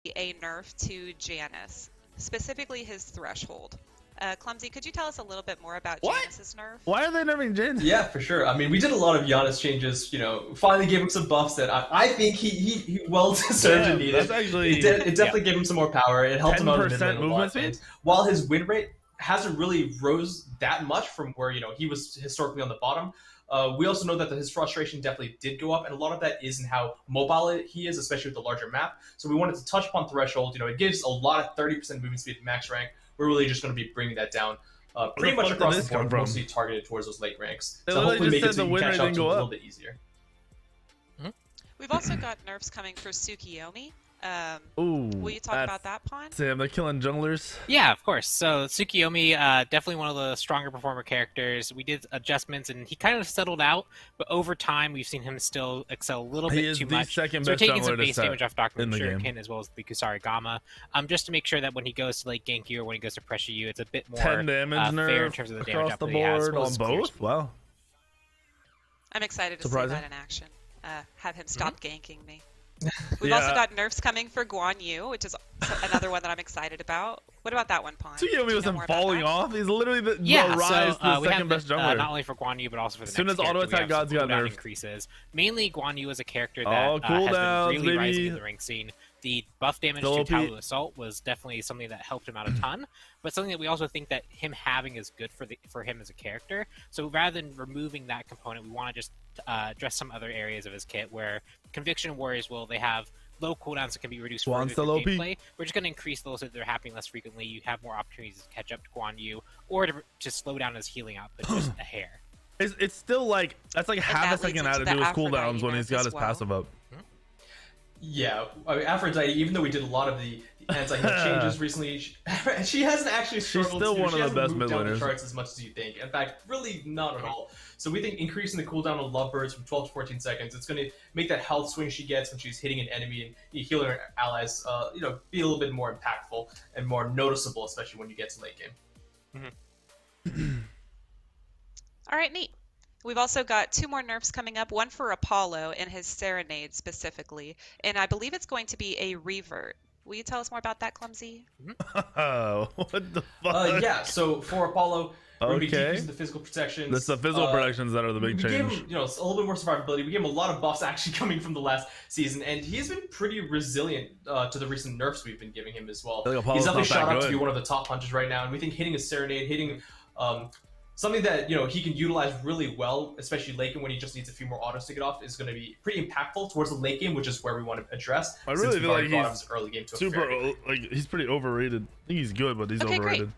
a nerf to Janus, specifically his threshold. Clumsy, could you tell us a little bit more about What? Janus's nerf? Why are they nerfing Jin? Yeah, for sure. I mean, we did a lot of Giannis changes. You know, finally gave him some buffs that I think he well deserved and needed. That's actually It definitely gave him some more power. It helped him out in the mid 10% lane a movement lot. speed? And while his win rate hasn't really rose that much from where he was historically on the bottom, we also know that his frustration definitely did go up, and a lot of that is in how mobile he is, especially with the larger map. So we wanted to touch upon threshold. It gives a lot of 30% movement speed at max rank. We're really just going to be bringing that down. Pretty much across the board, mostly targeted towards those late ranks. They So hopefully make it so the you win can rate catch up didn't to go a up. little bit easier. We've also got nerfs coming for Tsukiyomi. Ooh, Will you talk about that, Pawn? Sam, they're killing junglers. Yeah, of course. So Tsukiyomi, definitely one of the stronger performer characters. We did adjustments, and he kind of settled out, but over time, we've seen him still excel a little bit too much. He is the second So we're best taking some jungler to base set damage off Dr. in the game. Shuriken as well as the Kusari Gamma, just to make sure that when he goes to like gank you or when he goes to pressure you, it's a bit more 10 damage fair in terms of the damage across the output he has, as board well on as clear both. speed. Wow. I'm excited to Surprising. see that in action. Have him stop ganking me. We've Yeah. also got nerfs coming for Guanyu, which is another one that I'm excited about. What about that one, Pawn? Tsukiyomi was him falling off. He's literally the rise to the we second have best jungler. not only for Guanyu but also for the As soon next as auto character, we attack have gods some got cooldown nerfed. increases. Mainly Guanyu is a character that Oh, has cooldowns, been really rising baby. in the rank scene. The buff damage Still to OP. Talu Assault was definitely something that helped him out a ton, but something that we also think that him having is good for him as a character. So rather than removing that component, we want to just address some other areas of his kit where Conviction Warriors they have low cooldowns that can be reduced Swan's further through still OP. gameplay. We're just going to increase those so that they're happening less frequently. You have more opportunities to catch up to Guanyu or to slow down his healing output just a hair. It's still like that's like half a that leads second into out to the do his Aphrodite cooldowns when nerf he's got as his well. passive up. Yeah, I mean, Aphrodite, even though we did a lot of the anti-hit changes recently, she hasn't actually struggled. still one of she the hasn't best moved down the mid-laners. charts as much as you think. In fact, really not at all. So we think increasing the cooldown on Lovebirds from 12 to 14 seconds, it's going to make that health swing she gets when she's hitting an enemy and healing her allies, be a little bit more impactful and more noticeable, especially when you get to late game. All right, neat. We've also got 2 more nerfs coming up, one for Apollo and his Serenade specifically, and I believe it's going to be a revert. Will you tell us more about that, Clumsy? Oh, what the fuck? Yeah, so for Apollo, we're going to be Okay. decreasing the physical protections. It's the physical protections that are the big We gave change. him, a little bit more survivability. We gave him a lot of buffs actually coming from the last season, and he's been pretty resilient to the recent nerfs we've been giving him as well. I think Apollo's He's definitely not that shot up to good. be one of the top punches right now, and we think hitting a Serenade, hitting something that he can utilize really well, especially late game when he just needs a few more autos to get off, is going to be pretty impactful towards the late game, which is where we want to address. I really feel like he's early game to a super. fair degree. Like he's pretty overrated. I think he's good, but he's Okay, great. overrated.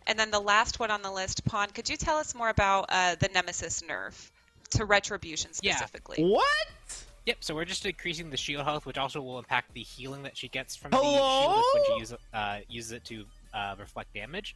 And then the last one on the list, Pawn, could you tell us more about the Nemesis nerf to Retribution specifically? What? Yep, so we're just increasing the shield health, which also will impact the healing that she gets from Hello? the shield when she uses it to reflect damage.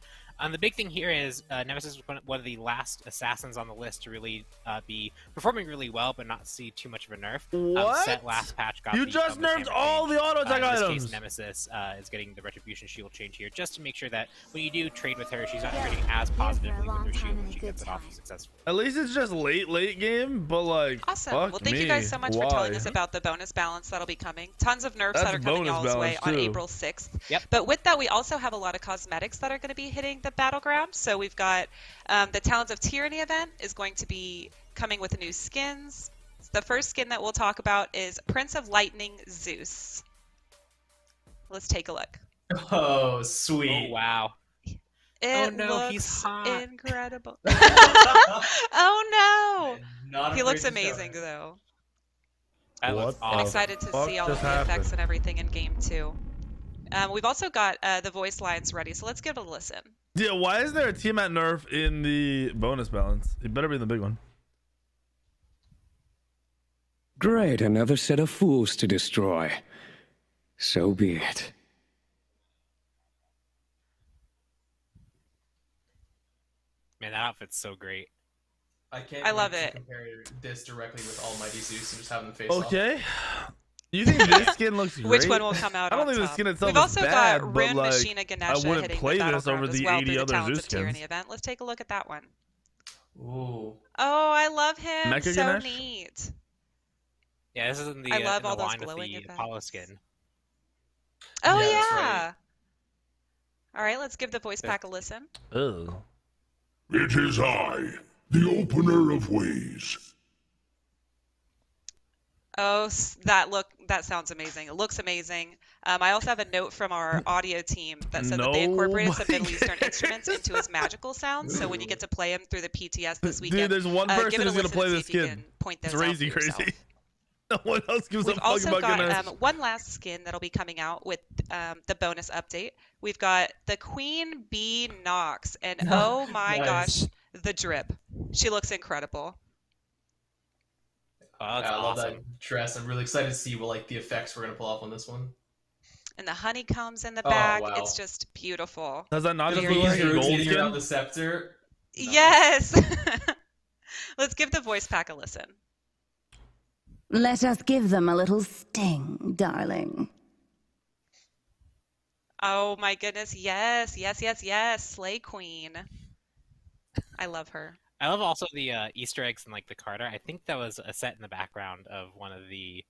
The big thing here is Nemesis was one of the last assassins on the list to really be performing really well, but not see too much of a nerf. What? Set last patch got You the just bonus nerfed hammer all change. the auto attack In this items. case, Nemesis is getting the Retribution shield change here, just to make sure that when you do trade with her, she's not trading as positively with her shield when she gets it off successfully. At least it's just late game, but like. Awesome. Fuck Well, thank me. you guys so much for telling Why? us about the bonus balance that'll be coming. Tons of nerfs That's that are coming bonus y'all's way balance, on too. April 6th. Yep. But with that, we also have a lot of cosmetics that are going to be hitting the battleground. So we've got the Talons of Tyranny event is going to be coming with new skins. The first skin that we'll talk about is Prince of Lightning Zeus. Let's take a look. Oh, sweet. Oh, wow. It no, looks he's hot. incredible. Oh Not no! He afraid looks to show amazing it. though. That What looks the I'm awesome. excited to fuck see all of just the effects happened? and everything in game 2. We've also got the voice lines ready, so let's give it a listen. Yeah, why is there a Tiamat nerf in the bonus balance? It better be in the big one. Great, another set of fools to destroy. So be it. Man, that outfit's so great. I love wait to it. compare this directly with Almighty Zeus and just have them face off. Okay. You think this skin looks great? Which one will come out I don't on think the top? skin itself We've is also bad, got but Rune like, Machina Ganesha wouldn't hitting play the this over battleground as the well 80 through the other Talons Zeus of Tyranny skins. event. Let's take a look at that one. Ooh. Oh, I love him. Mecha So Ganesh? neat. Yeah, this is in the, I love in the all those line with glowing the events. Apollo skin. Oh Yeah, that's yeah. right. All right, let's give the voice pack a listen. Oh. It is I, the opener of ways. Oh, that sounds amazing. It looks amazing. I also have a note from our audio team that said that they incorporated some Middle Eastern instruments into his magical sounds. So when you get to play him through the PTS this weekend, Dude, there's one give person it a who's gonna listen play and see this if you skin. can point It's those out for crazy, yourself. crazy. No one else gives We've a fuck also about got Gilgamesh. one last skin that'll be coming out with the bonus update. We've got the Queen Bee Nox, and oh my Nice. gosh, the drip. She looks incredible. Oh, that's I love awesome. that dress. I'm really excited to see what like the effects we're gonna pull off on this one. And the honeycombs in the Oh, back. wow. It's just beautiful. Does that not Just just Very look like a Bees gold rotating around skin? the scepter. Nice. Yes. Let's give the voice pack a listen. Let us give them a little sting, darling. Oh my goodness. Yes, yes, yes, yes. Slay Queen. I love her. I love also the Easter eggs and like the card art. I think that was a set in the background of one of the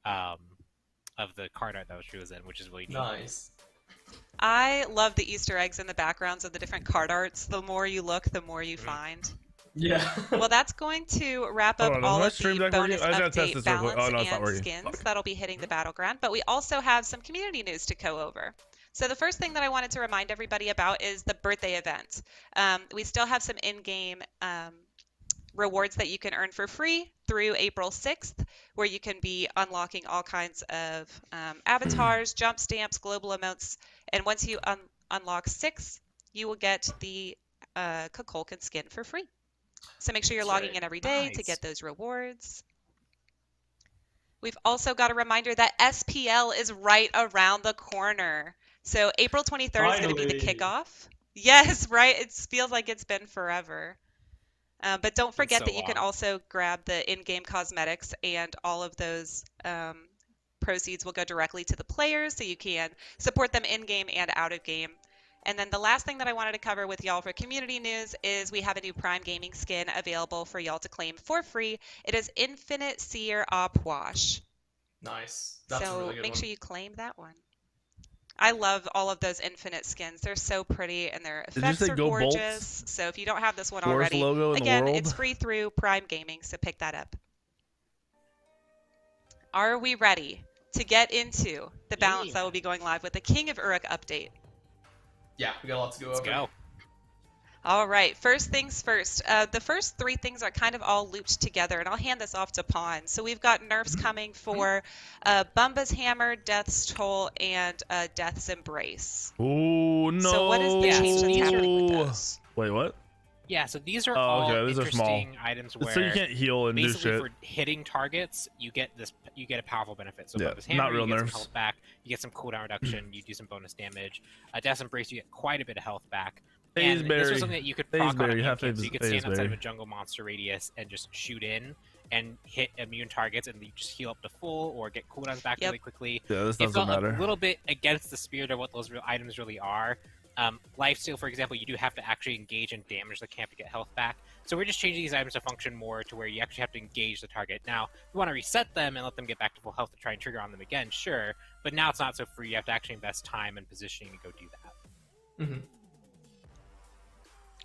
card art that she was in, which is really neat. Nice. I love the Easter eggs in the backgrounds of the different card arts. The more you look, the more you find. Yeah. Well, that's going to wrap Hold up on, is all my of stream the deck working? bonus I gotta test update this real quick. balance Oh, no, it's not and working. skins Fuck. that'll be hitting the battleground. But we also have some community news to go over. So the first thing that I wanted to remind everybody about is the birthday event. We still have some in-game rewards that you can earn for free through April 6th, where you can be unlocking all kinds of avatars, jump stamps, global emotes, and once you unlock 6, you will get the Kukulkan skin for free. So make sure you're That's logging right. in every day to Nice. get those rewards. We've also got a reminder that SPL is right around the corner. So April 23rd is going to be the Finally. kickoff. Yes, right? It feels like it's been forever. But don't forget so that you can long. also grab the in-game cosmetics, and all of those proceeds will go directly to the players, so you can support them in-game and out of game. And then the last thing that I wanted to cover with y'all for community news is we have a new Prime Gaming skin available for y'all to claim for free. It is Infinite Seer Op Wash. Nice. That's a So really good make one. sure you claim that one. I love all of those infinite skins. They're so pretty and their you effects say are go Bolts? gorgeous. So if you don't have this one Worst already, logo in the again, world. it's free through Prime Gaming, so pick that up. Are we ready to get into the balance that Yeah. will be going live with the King of Uruk update? Yeah, we got a lot to go Let's over. go. All right, first things first. The first 3 things are kind of all looped together, and I'll hand this off to Pawn. So we've got nerfs coming for Bumba's Hammer, Death's Toll, and Death's Embrace. Oh no. So what is the Yeah, change so that's these are- happening with those? Wait, what? Yeah, so these are Oh, all okay, these are small. interesting items where So you can't heal and do basically shit. for hitting targets, you get a powerful benefit. So Yeah, Bumba's Hammer, not real you get some nerfs. health back, you get some cooldown reduction, you do some bonus damage. Death's Embrace, you get quite a bit of health back. And this Hazeberry. was something that you could proc on Hazeberry, a you have camp, so you could stand outside of Hazeberry. a jungle monster radius and just shoot in and hit immune targets, and you just heal up to full or get cooldowns back Yep. really quickly. Yeah, this It doesn't felt matter. a little bit against the spirit of what those real items really are. Lifesteal, for example, you do have to actually engage and damage the camp to get health back. So we're just changing these items to function more to where you actually have to engage the target. Now, if you want to reset them and let them get back to full health to try and trigger on them again, sure. But now it's not so free. You have to actually invest time and positioning to go do that. Mm-hmm.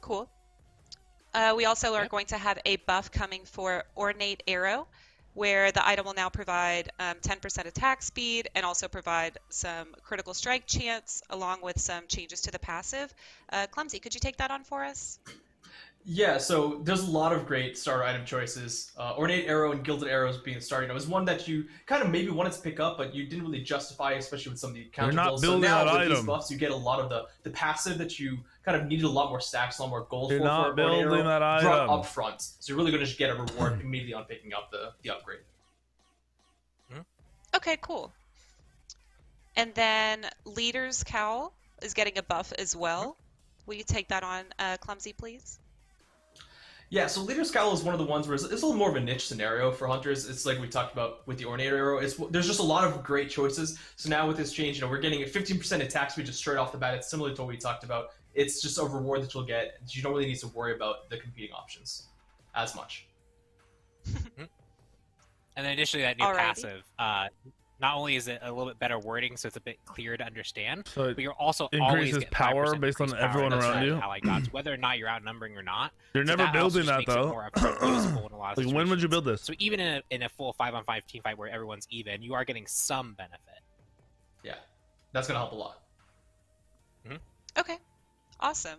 Cool. We also are going to have a buff coming for Ornate Arrow, where the item will now provide 10% attack speed and also provide some critical strike chance, along with some changes to the passive. Clumsy, could you take that on for us? Yeah, so there's a lot of great starter item choices. Ornate Arrow and Gilded Arrows being starting. It was one that you kind of maybe wanted to pick up, but you didn't really justify, especially with some of the counter not builds. building so now that with these item. buffs, you get a lot of the passive that you kind of needed a lot more stacks, a lot more gold You're for. not Ornate building Arrow that drop item. up front. So you're really going to just get a reward immediately on picking up the upgrade. Okay, cool. And then Leader's Cowl is getting a buff as well. Will you take that on, Clumsy, please? Yeah, so Leader's Cowl is one of the ones where it's a little more of a niche scenario for hunters. It's like we talked about with the Ornate Arrow. There's just a lot of great choices. So now with this change, we're getting a 15% attack speed just straight off the bat. It's similar to what we talked about. It's just a reward that you'll get. You don't really need to worry about the competing options as much. And then additionally, that new Alrighty. passive, not only is it a little bit better wording, so it's a bit clearer to understand, So but you're also increases always getting power 5% based on increased power everyone that's around right, you? Ally gods, whether or not you're outnumbering or not. You're So never that also building just that makes it though. more upfront usable in a lot of Like when would you situations. build this? So even in a full 5-on-5 team fight where everyone's even, you are getting some benefit. Yeah, that's gonna help a lot. Okay, awesome.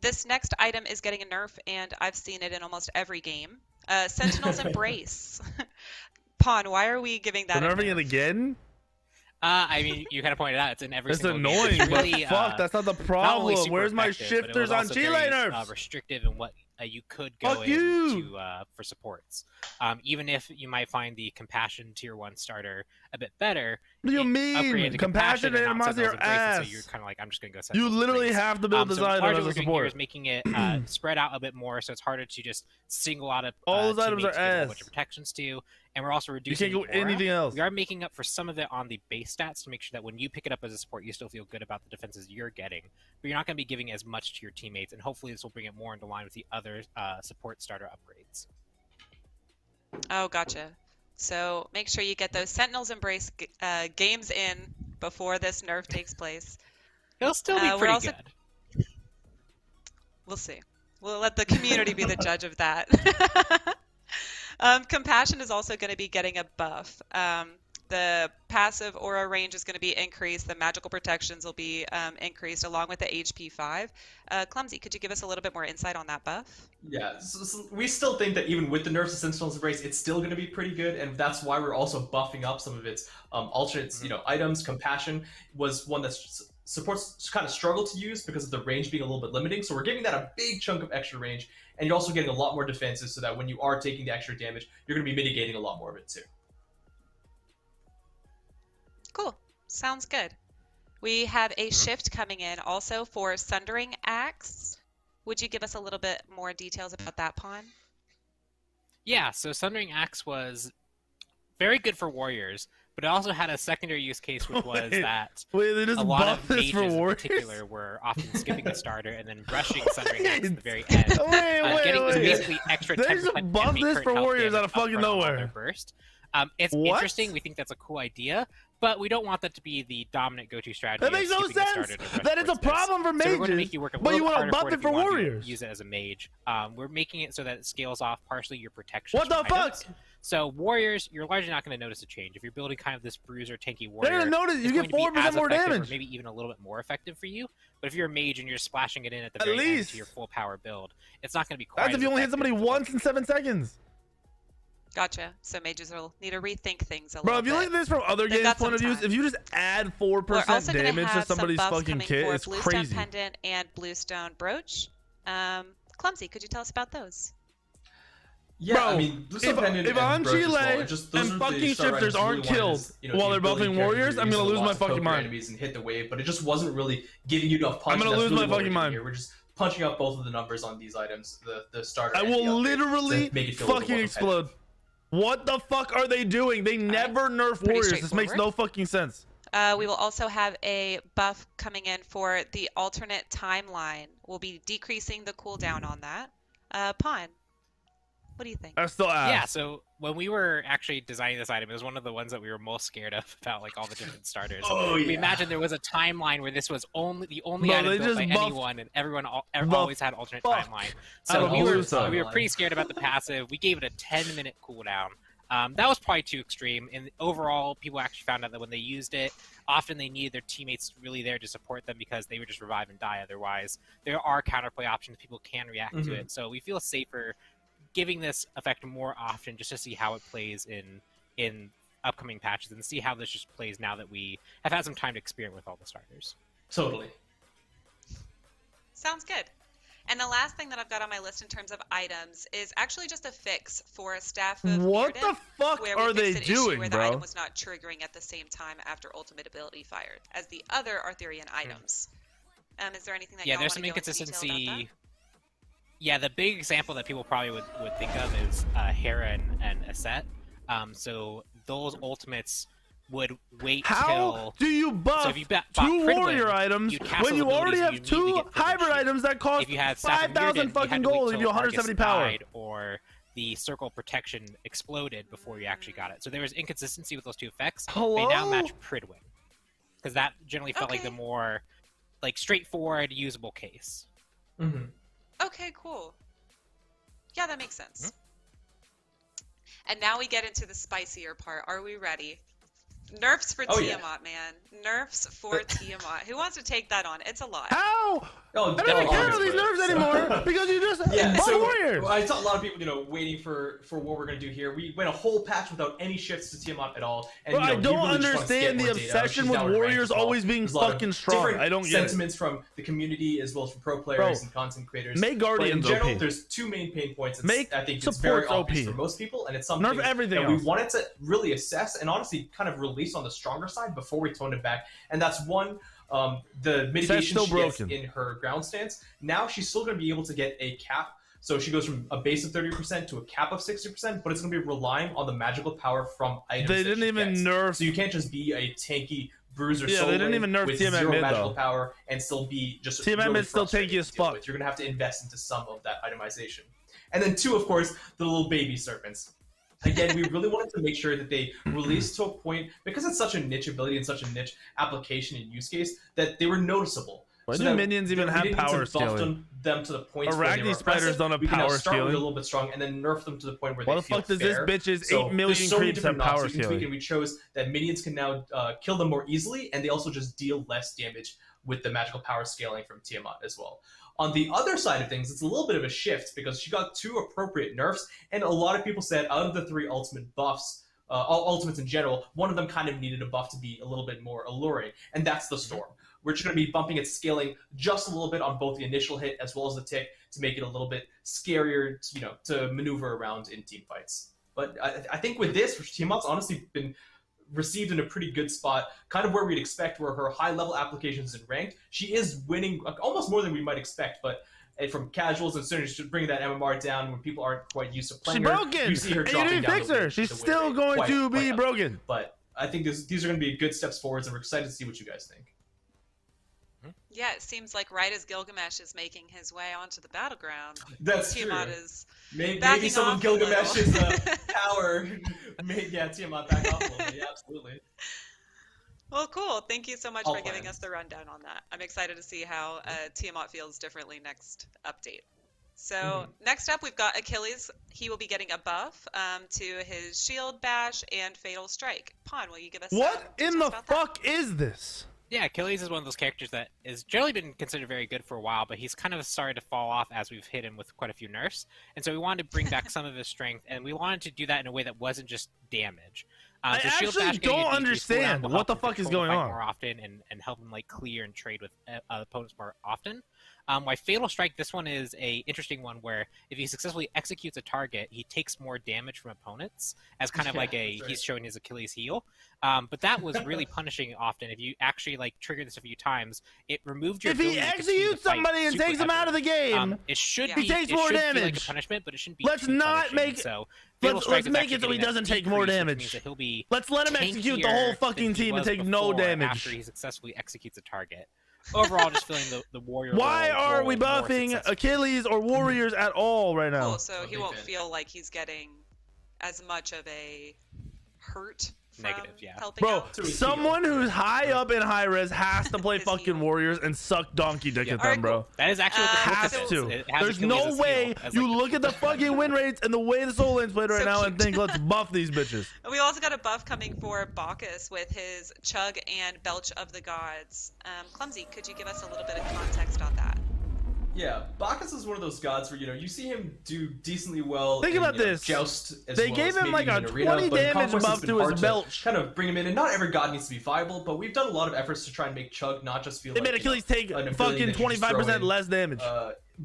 This next item is getting a nerf, and I've seen it in almost every game. Sentinel's Embrace. Pawn, why are we giving that They're a nerfing it nerf? again? I mean, you kind of pointed out it's in every It's single annoying, game. It's but really, fuck, that's not the not only problem. super Where's my effective, but it shifters was on also G very, nerfs? restrictive in what you could go Fuck you! into for supports. Even if you might find the Compassion Tier 1 starter a bit better, What do you upgraded mean? to Compassion and not animosity are Sentinel's Embrace, and ass. So you're kind of like, I'm just going to go You Sentinel's literally Embrace. have to build this So item largely as a what we're doing here is support. making it spread out a bit more, so it's harder to just single out All those items teammates are to give a ass. bunch of protections to, and we're also You reducing can't go the aura. anything else. We are making up for some of it on the base stats to make sure that when you pick it up as a support, you still feel good about the defenses you're getting, but you're not going to be giving as much to your teammates, and hopefully this will bring it more into line with the other support starter upgrades. Oh, gotcha. So make sure you get those Sentinel's Embrace games in before this nerf takes place. It'll still be we're pretty also- good. We'll see. We'll let the community be the judge of that. Compassion is also going to be getting a buff. The passive aura range is going to be increased. The magical protections will be increased along with the HP 5. Clumsy, could you give us a little bit more insight on that buff? Yeah, so we still think that even with the nerfs of Sentinel's Embrace, it's still going to be pretty good, and that's why we're also buffing up some of its alternates. Items. Compassion was one that supports kind of struggle to use because of the range being a little bit limiting. So we're giving that a big chunk of extra range, and you're also getting a lot more defenses, so that when you are taking the extra damage, you're going to be mitigating a lot more of it too. Cool. Sounds good. We have a shift coming in also for Sundering Axe. Would you give us a little bit more details about that, Pawn? Yeah, so Sundering Axe was very good for warriors, but it also had a secondary use case, which was that Wait, they just a lot buff of this mages for in warriors? particular were often skipping the starter and then rushing Sundering Axe at the very end. Getting Wait. basically extra They 10% just buffed enemy this current for health warriors out damage of fucking upfront on nowhere. their burst. It's What? interesting. We think that's a cool idea, but we don't want that to be the dominant go-to strategy. That makes of no skipping the sense. starter to rush That is a towards this. problem for So we're going to mages, make you work a but little you want to harder buff for it it if for you want to warriors. use it as a mage. We're making it so that it scales off partially your protection. What the fuck? So warriors, you're largely not going to notice a change. If you're building kind of this bruiser tanky warrior, They're gonna notice it's you going get to be 4% as more effective, damage. Or maybe even a little bit more effective for you. But if you're a mage and you're splashing it in at the At very end least. to your full power build, it's not going to be quite That's if as you only hit effective somebody as once in 7 seconds. Gotcha. So mages will need to rethink things a Bro, little if you bit. look at this from other They've games' got point of some view, time. if you just add We're 4% also going to damage to have some somebody's buffs fucking coming kit, for it's Bluestone crazy. Pendant and Bluestone Brooch. Clumsy, could you tell us about those? Yeah, Bro, I mean, Bluestone Pendant if and Brooch as well, Anchile it just, those and are the fucking starter shifters items we aren't really wanted killed as, while they're these building buffing characters warriors, who are I'm gonna using lose my lots of fucking poker mind. enemies and hit the wave, but it just wasn't really giving you enough punch. gonna and that's lose really my what fucking we're doing mind. here. We're just punching up both of the numbers on these items, the starter. I and the will upgrade, literally to make it feel a little fucking more explode. What the fuck are they doing? They never nerf Pretty warriors. This makes no straightforward. fucking sense. We will also have a buff coming in for the alternate timeline. We'll be decreasing the cooldown on that. Pawn, what do you think? That's still ass. Yeah, so when we were actually designing this item, it was one of the ones that we were most scared of about like all the different starters. Oh, We yeah. imagined there was a timeline where this was the only Bro, item they built by just buffed anyone, and everyone the always had alternate fuck timeline. out So of we were Bluestone. pretty scared about the passive. We gave it a 10-minute cooldown. That was probably too extreme, and overall, people actually found out that when they used it, often they needed their teammates really there to support them because they would just revive and die otherwise. There are counterplay options; people can react to it, so we feel safer giving this effect more often just to see how it plays in upcoming patches and see how this just plays now that we have had some time to experiment with all the starters. Totally. Sounds good. And the last thing that I've got on my list in terms of items is actually just a fix for a staff of What Mirrodin, the fuck where we are they fixed an issue doing, where the bro? item was not triggering at the same time after ultimate ability fired as the other Arthurian items. Is there anything that Yeah, y'all there's want some to go into detail about that? inconsistency. Yeah, the big example that people probably would think of is Hera and Aset. So those ultimates would wait How till... do you buff So if you bought two Pridwin, warrior items you'd cancel when you abilities already and have you need to two get Pridwin hybrid shield. items that cost If you had Staff of 5,000 Mirrodin, fucking you had to wait gold, till give you 170 Argus power? died, or the circle protection exploded before you actually got it. So there was inconsistency with those two effects. Hello? They now match Pridwin, because that generally felt like Okay. the more like straightforward, usable case. Mm-hmm. Okay, cool. Yeah, that makes sense. And now we get into the spicier part. Are we ready? Nerfs for Oh, Tiamat, yeah. man. Nerfs for Tiamat. Who wants to take that on? It's a lot. How? Oh, I don't even care about obviously. these nerfs So- anymore because you just Yeah, bought so warriors. I saw a lot of people, waiting for what we're gonna do here. We went a whole patch without any shifts to Tiamat at all. And Bro, I he don't really just wants to get understand the more data. obsession She's with now in ranked warriors as well. always being There's a lot of fucking strong. different I don't get it. sentiments from the community as well as from pro players and content creators. Make But in Guardians general, OP. there's two main pain points. Make I think it's very supports obvious OP. for most people, and it's something Nerf everything that we else. wanted to really assess and honestly kind of release on the stronger side before we toned it back. And that's one. The mitigation still she gets broken. in her ground stance. Now she's still going to be able to get a cap. So she goes from a base of 30% to a cap of 60%, but it's going to be relying on the magical power from items. They that didn't she even gets. nerf. So you can't just be a tanky bruiser. Yeah, they didn't even nerf with Tiamat zero mid, magical though. power and still be just Tiamat really mid's still frustrating tanky as to deal fuck. with. You're going to have to invest into some of that itemization. And then two, of course, the little baby serpents. Again, we really wanted to make sure that they released to a point, because it's such a niche ability and such a niche application and use case, that they were noticeable. Why So do that minions even we have didn't need to power buff scaling? them to the point where they Arachne were spiders oppressive. don't have We can now power start with scaling. a little bit strong, and then nerf them to the point where Why they the feel fuck does fair. this bitch's So 8 million there's so many creeps have different knobs power you can tweak, scaling? and we chose that minions can now kill them more easily, and they also just deal less damage with the magical power scaling from Tiamat as well. On the other side of things, it's a little bit of a shift because she got two appropriate nerfs, and a lot of people said out of the three ultimate buffs, ultimates in general, one of them kind of needed a buff to be a little bit more alluring, and that's the Storm. We're just going to be bumping its scaling just a little bit on both the initial hit as well as the tick to make it a little bit scarier, to maneuver around in team fights. But I think with this, Tiamat's honestly been received in a pretty good spot, kind of where we'd expect, where her high-level applications in ranked, she is winning almost more than we might expect, but from casuals and soon as she's bringing that MMR down when people aren't quite used to playing She's her, broken! you see her And you dropping didn't down fix the her! win- She's the win still rate going quite- to quite be up. broken. But I think these are going to be good steps forwards, and we're excited to see what you guys think. Yeah, it seems like right as Gilgamesh is making his way onto the battleground, That's true. Tiamat is Maybe backing some off of a little. Gilgamesh's power made Tiamat back off a little bit. Yeah, absolutely. Well, cool. Thank you so much All for giving planned. us the rundown on that. I'm excited to see how Tiamat feels differently next update. So next up, we've got Achilles. He will be getting a buff to his Shield Bash and Fatal Strike. Pawn, will you give us What some in details the about that? fuck is this? Yeah, Achilles is one of those characters that has generally been considered very good for a while, but he's kind of started to fall off as we've hit him with quite a few nerfs. And so we wanted to bring back some of his strength, and we wanted to do that in a way that wasn't just damage. I So Shield actually Bash getting a don't decreased cooldown understand will what help the him fuck is control the going fight on. more often and help him clear and trade with opponents more often. Why Fatal Strike, this one is a interesting one where if he successfully executes a target, he takes more damage from opponents as kind of Yeah, like that's right. he's showing his Achilles heel. But that was really punishing often. If you actually trigger this a few times, it removed your If he ability to continue executes the fight somebody and super takes him out of the heavily. game, It should He be. takes it more should feel like damage. a punishment, but it shouldn't be. Let's too not punishing. make- So Fatal let's Strike is make actually it so he getting that doesn't take more decrease, which damage. means that he'll be let's let him execute the whole tankier fucking than he team and was take no before damage. after he successfully executes a target. Overall, just feeling the warrior. Why are we more buffing successful. Achilles or warriors at all right now? Cool, so A he big won't fan. feel like he's getting as much of a hurt from Negative, yeah. helping Bro, out. To his someone heel. who's high up in high res has to play His fucking heel. warriors and suck donkey dick Yeah. at Alright, them, bro. cool. That is actually what the Has focus is. to. It has There's Achilles' no heel way as, you like, look at the fucking win rates and the way the soul lane's played right So now and cute. think, let's buff these bitches. And we also got a buff coming for Bacchus with his Chug and Belch of the Gods. Clumsy, could you give us a little bit of context on that? Yeah, Bacchus is one of those gods where you see him do decently well. Think in, about this. Joust as They well gave as him maybe like even a in arena, 20 but in damage Conquest, it's buff been to his hard belch. kind of bring him in, and not every god needs to be viable. But we've done a lot of efforts to try and make Chug not just feel They like made Achilles take an ability fucking that you just throw 25% in, less damage.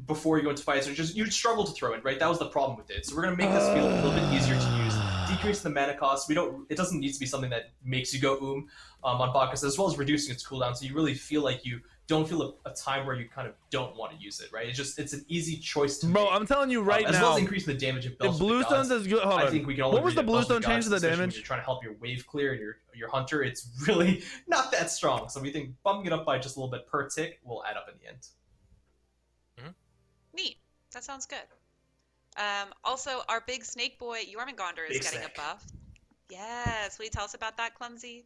before you go into fights, or just you'd struggle to throw it, right? That was the problem with it. So we're gonna make this feel a little bit easier to use, decrease the mana cost. It doesn't need to be something that makes you go on Bacchus, as well as reducing its cooldown, so you really feel like you don't feel a time where you kind of don't want to use it, right? It's an easy choice to Bro, make. I'm telling you right as now, well as increasing the damage of Bells if with the Bluestone's gods. as good, hold I on. think we can all What agree was the that Bells with Bluestone change gods, to the especially when damage? you're trying to help your wave clear and your hunter, it's really not that strong. So we think bumping it up by just a little bit per tick will add up in the end. Neat. That sounds good. Also, our big snake boy Jormungandr is Big getting snake. a buff. Yes, will you tell us about that, Clumsy?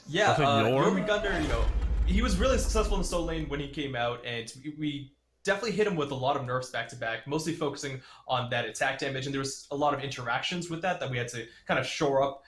Yeah, That's like Yorm? Jormungandr, you know, he was really successful in the solo lane when he came out, and we definitely hit him with a lot of nerfs back to back, mostly focusing on that attack damage, and there was a lot of interactions with that we had to kind of shore up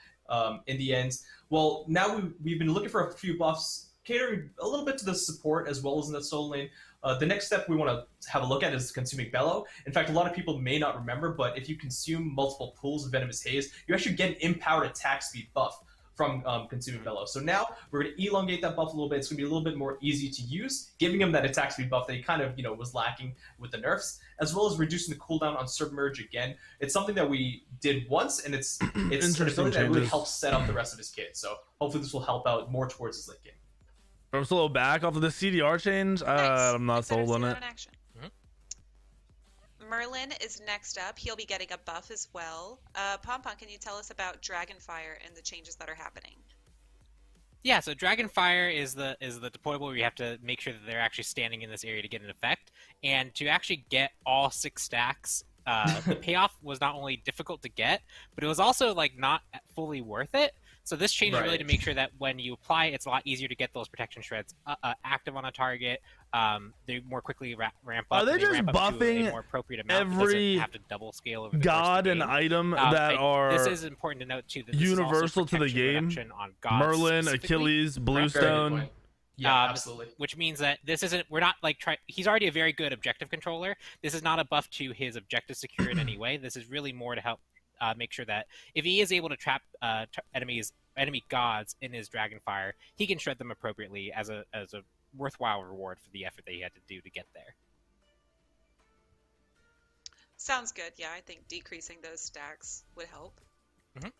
in the end. Well, now we've been looking for a few buffs, catering a little bit to the support as well as in that solo lane. The next step we want to have a look at is consuming Bellow. In fact, a lot of people may not remember, but if you consume multiple pools of Venomous Haze, you actually get an empowered attack speed buff from consuming Bellow. So now we're going to elongate that buff a little bit. It's going to be a little bit more easy to use, giving him that attack speed buff that he kind of, you know, was lacking with the nerfs, as well as reducing the cooldown on Submerge again. It's something that we did once, and it's an ability that really helps set up the rest of his kit. So hopefully this will help out more towards his late game. I'm still back off of the CDR change. Nice. I'm not Consider sold on seeing it. that in action. Merlin is next up. He'll be getting a buff as well. Pompon, can you tell us about Dragonfire and the changes that are happening? Yeah, so Dragonfire is the deployable where you have to make sure that they're actually standing in this area to get an effect. And to actually get all 6 stacks, the payoff was not only difficult to get, but it was also like not fully worth it. So this change is really to make sure that when you apply, it's a lot easier to get those protection shreds active on a target. They more quickly ramp up. Are they just ramp up to buffing a more appropriate amount? every it doesn't have to double scale over the god course of the and game. item that are This is important to note too. That this universal is also to the game? protection on gods Merlin, specifically. Achilles, Very good Bluestone. point. Yeah, absolutely. Which means that this isn't. We're not like he's already a very good objective controller. This is not a buff to his objective secure in any way. This is really more to help make sure that if he is able to trap enemy gods in his Dragonfire, he can shred them appropriately as a worthwhile reward for the effort that he had to do to get there. Sounds good. Yeah, I think decreasing those stacks would help. Mhm.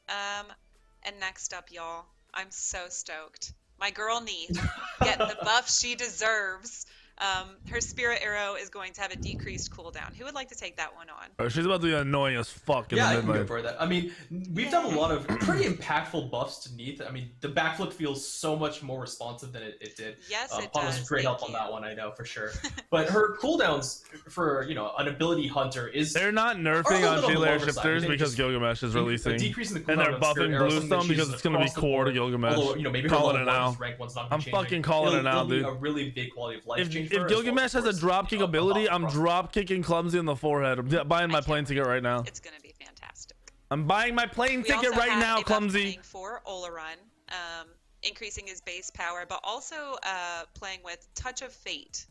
And next up, y'all, I'm so stoked. My girl Neith getting the buff she deserves. Her Spirit Arrow is going to have a decreased cooldown. Who would like to take that one on? Oh, she's about to be annoying as fuck in Yeah, I the can go mid lane. for that. I mean, we've done a lot of pretty impactful buffs to Neith. I mean, the backflip feels so much more responsive than it did. Yes, it Pawn was does. great help on that one, I know for sure. But her cooldowns for an ability hunter is They're not are a nerfing little on bit on the G-Layer lower side. shifters I think because just Gilgamesh is releasing. decreasing the cooldown And they're on Spirit buffing Arrow, something that Bluestone she because uses it's going to be across the core to board. Gilgamesh. Although, maybe her Calling level it now. one's rank one's not I'm gonna be changing. fucking calling it now, It'll be dude. a really big quality of life If change for her, as well, Gilgamesh of has a course, dropkick ability, I'm buff. drop kicking Clumsy in the forehead. I'm buying my plane ticket right now. It's going to be fantastic. I'm buying my plane We ticket also right have now, a buff Clumsy. coming for Oleron, increasing his base power, but also playing with Touch of Fate.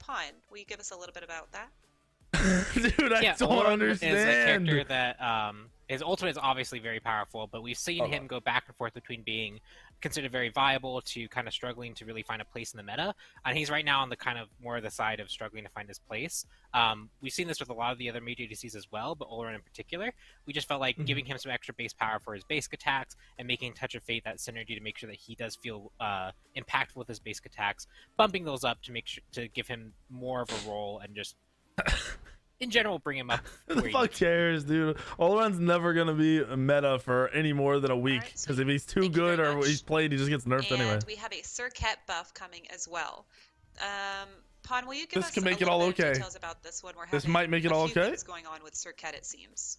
Pawn, will you give us a little bit about that? Dude, I don't Oleron understand. is a character that his ultimate is obviously very powerful, but we've seen him go back and forth between being considered very viable to kind of struggling to really find a place in the meta, and he's right now on the kind of more the side of struggling to find his place. We've seen this with a lot of the other major DCs as well, but Oleron in particular, we just felt like giving him some extra base power for his basic attacks and making Touch of Fate that synergy to make sure that he does feel impactful with his basic attacks, bumping those up to make sure to give him more of a role and just in general bring him up. Who the fuck cares, dude? Oleron's never gonna be a meta for any more than a week Alright, because if he's too Thank you very good or much. he's played, he just gets nerfed And anyway. we have a Circuit buff coming as well. Pawn, will you give This us can make a it all little bit of okay. details about this one? We're This having might make it a all few okay? things going on with Circuit, it seems.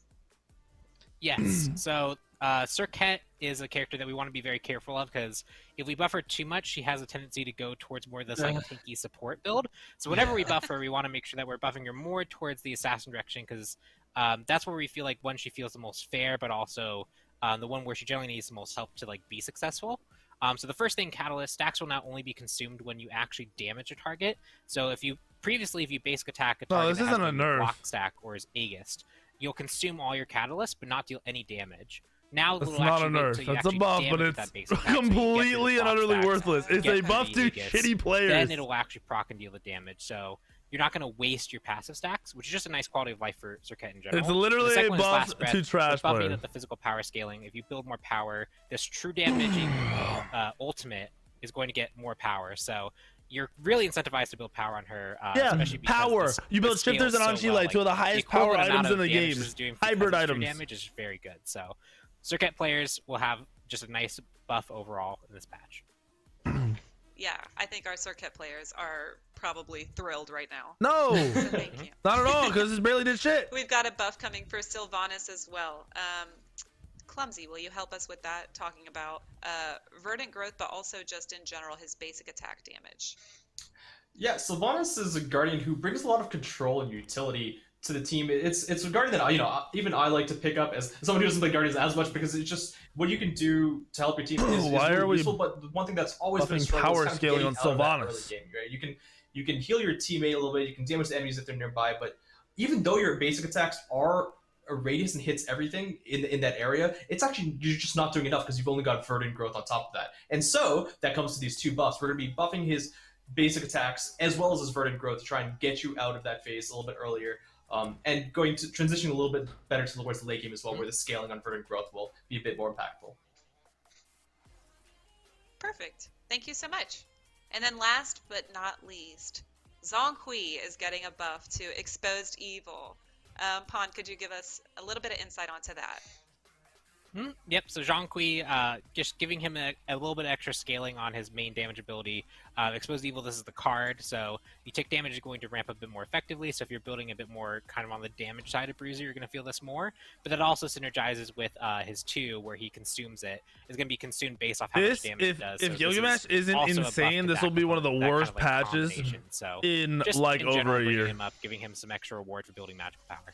Yes. So Circuit is a character that we want to be very careful of because if we buff her too much, she has a tendency to go towards more of this like tanky support build. So whenever we buff her, we want to make sure that we're buffing her more towards the assassin direction because that's where we feel like one, she feels the most fair, but also the one where she generally needs the most help to like be successful. So the first thing, Catalyst, stacks will not only be consumed when you actually damage a target. So if you basic attack a target this that has isn't a like nerf. block stack or is Aegis, you'll consume all your Catalyst but not deal any damage. Now That's it'll not a actually wait nerf. until you That's a actually buff, but damage it's that basic attack, so you get through completely the and block utterly stacks, worthless. It's get a through buff the to Aegis, shitty players. Then it'll actually proc and deal the damage. So you're not going to waste your passive stacks, which is just a nice quality of life for Circuit in general. It's The literally second a one is buff Last Breath, to trash which buffing players. up the physical power scaling. If you build more power, this true damaging ultimate is going to get more power. So you're really incentivized to build power on her. Yeah, especially because power. this- You build this scales shifters and so Anchi well. Light, two of the highest power equivalent amount items in of the damage game. this is doing Hybrid because it's true items. damage is very good. So Circuit players will have just a nice buff overall in this patch. Yeah, I think our Circuit players are probably thrilled right now. No, So thank you. not at all, because this barely did shit. We've got a buff coming for Sylvanas as well. Clumsy, will you help us with that? Talking about verdant growth, but also just in general his basic attack damage. Yeah, Sylvanas is a guardian who brings a lot of control and utility to the team. It's a guardian that even I like to pick up as someone who doesn't play guardians as much, because it's just what you can do to help your team is Why really are we useful. But the one thing that's always been a buffing struggle is power kind of scaling getting on out of that Sylvanas? early game, right? You can heal your teammate a little bit, you can damage the enemies if they're nearby, but even though your basic attacks are a radius and hits everything in that area, it's actually, you're just not doing enough because you've only got verdant growth on top of that. And so that comes to these two buffs. We're going to be buffing his basic attacks as well as his verdant growth to try and get you out of that phase a little bit earlier, and going to transition a little bit better towards the late game as well, where the scaling on verdant growth will be a bit more impactful. Perfect. Thank you so much. And then last but not least, Zhonghui is getting a buff to Exposed Evil. Pon, could you give us a little bit of insight onto that? Yep, so Zhonghui, just giving him a little bit of extra scaling on his main damage ability. Exposed Evil, this is the card, so you take damage is going to ramp up a bit more effectively, so if you're building a bit more kind of on the damage side of Bruiser, you're going to feel this more. But that also synergizes with his 2, where he consumes it. It's going to be consumed based off how much damage it does. If so Gilgamesh isn't also a buff insane, to this will that be one of the that worst kind of, like, patches combination. So in just like in over general, a bringing year. him up, giving him some extra reward for building magical power.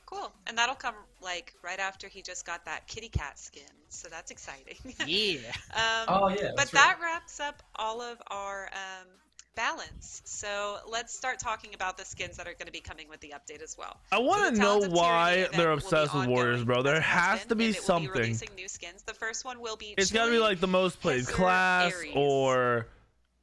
Cool. And that'll come like right after he just got that kitty cat skin. So that's exciting. Yeah. Oh, yeah. But that's that right. wraps up all of our balance. So let's start talking about the skins that are going to be coming with the update as well. I want So to the know Talons of Tyranny why event they're will be obsessed with Warriors, ongoing, bro. There as it has been, to be and it will something. Be releasing new skins. The first one will be It's got to be Chile, like the most played Hezzer, class Ares. or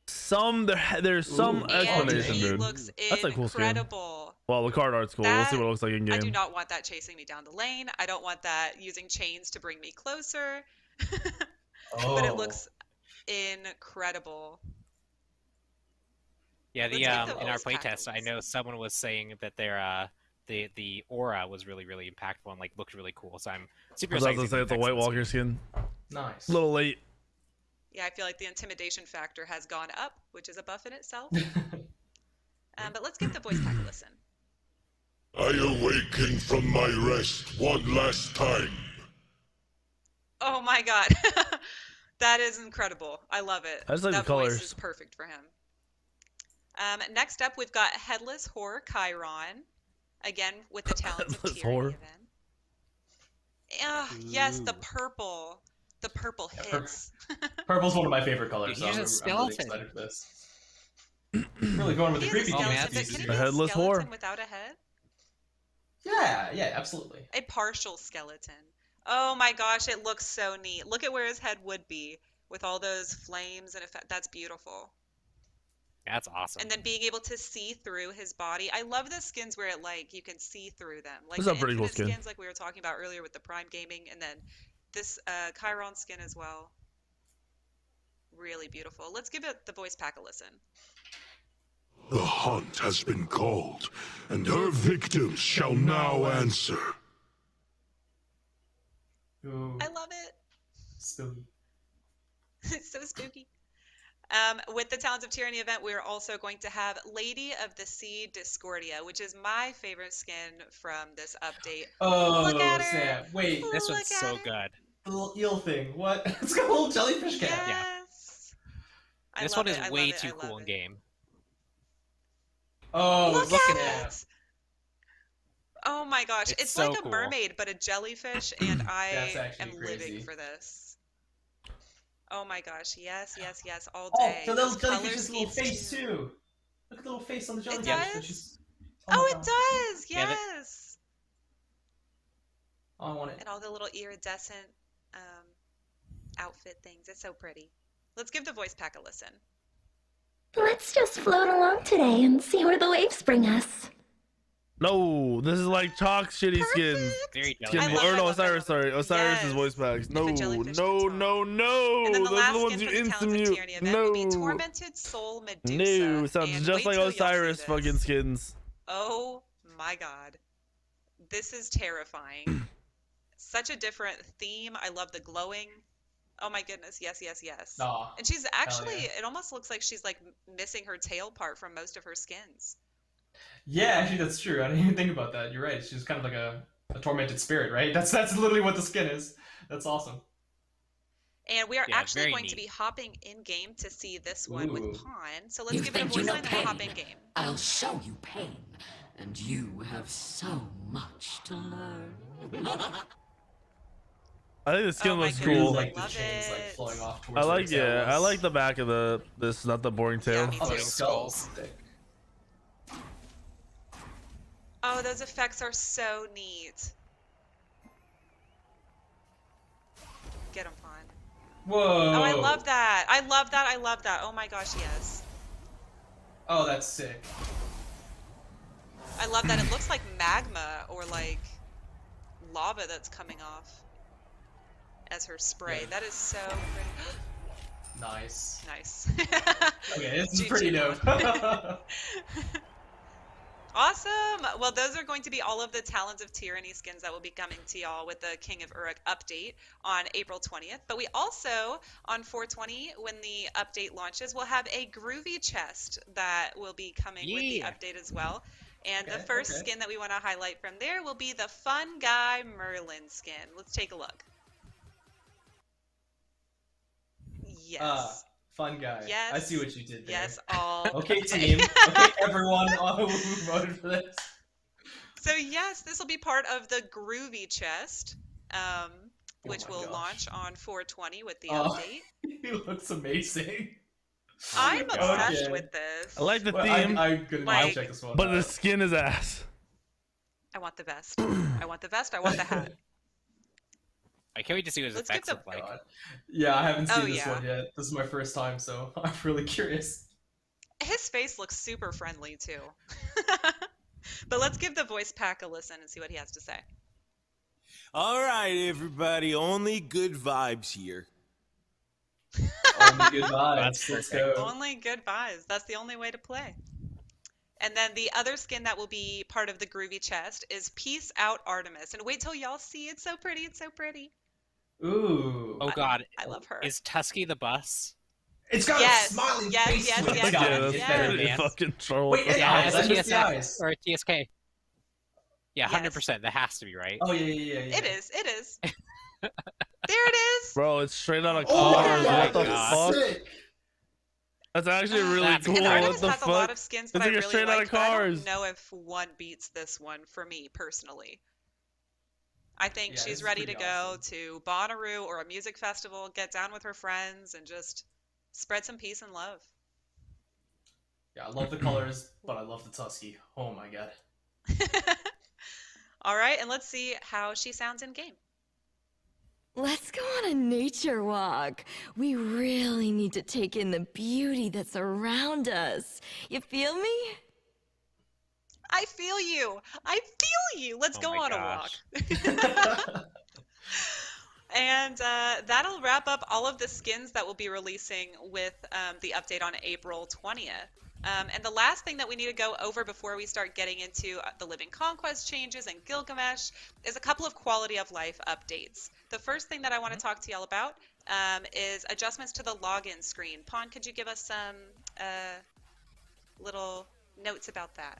some. There's some Ooh, And explanation, he dude. looks That's a cool skin. incredible. Well, the card art's cool. We'll see That- what it looks like in I do game. not want that chasing me down the lane. I don't want that using chains to bring me closer. But it looks incredible. Yeah, Let's get the in our voice playtest, I packings. know someone was saying that their the aura was really impactful and like looked really cool. So I'm super I was about excited. to say it's a White Walker skin. Nice. A little late. Yeah, I feel like the intimidation factor has gone up, which is a buff in itself. But let's give the voice pack a listen. I awaken from my rest one last time. Oh my god. That is incredible. I love it. I just like that the voice colors. is perfect for him. Next up, we've got Headless Horror Chiron. Again, with the talents of Headless Tyranny Horror. event. Yes, the purple. The purple Yeah, hits. Purple's one of my favorite colors, so He's I'm a really skeleton. excited for this. Really going with the He is a creepy skeleton, man, but things. can he a be a headless skeleton whore. without a head? Yeah, absolutely. A partial skeleton. Oh my gosh, it looks so neat. Look at where his head would be with all those flames and effect. That's beautiful. That's awesome. And then being able to see through his body. I love the skins where it like you can see through them. Like This is the a pretty cool Infinite skin. skins like we were talking about earlier with the Prime Gaming, and then this Chiron skin as well. Really beautiful. Let's give it the voice pack a listen. The hunt has been called, and her victims shall now answer. Ooh, I love it. spooky. It's so spooky. With the Talents of Tyranny event, we're also going to have Lady of the Sea Discordia, which is my favorite skin from this update. Oh, Look at her. snap. Wait, This Look one's at so her. good. the little eel thing. What? It's got a little jellyfish cat. Yes. I This love one is it, I love way it, too I cool love in it. game. Oh, Look look at at it. Oh my gosh, It's it's so like a cool. mermaid but a jellyfish, and I That's actually am crazy. living for this. Oh my gosh, yes, all Oh, day. the little Those color jellyfish's little schemes face too. Look at the little face on the jellyfish. does? when she's- Oh, my it God. does. Yeah, that- Yes. Oh, I want it. And all the little iridescent outfit things. It's so pretty. Let's give the voice pack a listen. Let's just float along today and see where the waves bring us. No, this is like Chalk's shitty skin. Perfect. Very Skin I jelly. love or it, no, I love it, I Osiris, love it. sorry. Osiris's Yes. voice packs. If No, a jellyfish no, can talk. no, no. And then the Those are last the ones skin you for the Talents of insta-mute. Tyranny event will be No. Tormented Soul Medusa. No, sounds And just wait like till y'all see Osiris this. fucking skins. Oh my god. This is terrifying. Such a different theme. I love the glowing. Oh my goodness, yes, yes, yes. Aw, And she's actually, yeah. it almost looks like she's like missing her tail part from most of her skins. Yeah, actually, that's true. I didn't even think about that. You're right. She's kind of like a tormented spirit, right? That's literally what the skin is. That's awesome. And we are Yeah, actually very going to neat. be hopping in game to see this one Ooh. with Pawn. So let's You give it a think you voice know line and we'll hop pain? in game. I'll show you pain, and you have so much to learn. I think the skin Oh my looks goodness, cool. Like the love chains like it. flowing off I towards like, where the tail I was. like the back of this, not the boring tail. Yeah, me Oh, the too. skulls. Thick. Oh, those effects are so neat. Get him, Pawn. Whoa. Oh, I love that. I love that. I love that. Oh my gosh, yes. Oh, that's sick. I love that. It looks like magma or like lava that's coming off as her spray. Yeah. That is so pretty. Nice. Nice. Okay, this is GG, pretty dope. Awesome! Well, those are going to be all of the Talons of Tyranny skins that will be coming to y'all with the King of Uruk update on April 20th. But we also, on 420, when the update launches, will have a groovy chest that will be coming with the update as well. And the first skin that we want to highlight from there will be the Fun Guy Merlin skin. Let's take a look. Yes. Fun guy. Yes. I see what you did there. Yes, all. Okay, team. Okay, everyone who voted for this. So yes, this will be part of the groovy chest, which my will gosh. launch on 420 with the Oh. update. He looks amazing. I'm obsessed Okay. with this. I like the Well, theme, I'm gonna Like- check this one but out. the skin is ass. I want the vest. I want the vest. I want the hat. I can't wait to see what his Let's get effects the- look like. God. Yeah, I haven't seen Oh, this yeah. one yet. This is my first time, so I'm really curious. His face looks super friendly too. But let's give the voice pack a listen and see what he has to say. All right, everybody. Only good vibes here. Only good vibes. That's Let's perfect. go. Only good vibes. That's the only way to play. And then the other skin that will be part of the groovy chest is Peace Out Artemis. And wait till y'all see. It's so pretty. It's so pretty. Ooh. Oh god, I love her. is Tusky the bus? It's got Yes, a smiling yes, face. yes, to it. yes, God, Yeah, yes, that's it's better. pretty man. fucking troll. Wait, That's yeah, it's I missed the TSK eyes. or TSK. Yeah, Yes. 100%. That has to be right. Oh, yeah. It is. It is. There it is. Bro, it's straight out of Oh, cars. my What the God. fuck? Sick. That's actually really That's cool. And cool. What Artemis the has a lot fuck? of skins It's that I like a really straight outta like, but I Cars. don't know if one beats this one for me personally. I think Yeah, this she's is ready to pretty go awesome. to Bonnaroo or a music festival, get down with her friends, and just spread some peace and love. Yeah, I love the colors, but I love the Tusky. Oh my god. All right, and let's see how she sounds in game. Let's go on a nature walk. We really need to take in the beauty that's around us. You feel me? I feel you. I feel you. Let's Oh go my on gosh. a walk. And that'll wrap up all of the skins that we'll be releasing with the update on April 20th. And the last thing that we need to go over before we start getting into the Living Conquest changes and Gilgamesh is a couple of quality of life updates. The first thing that I want to talk to y'all about is adjustments to the login screen. Pawn, could you give us some little notes about that?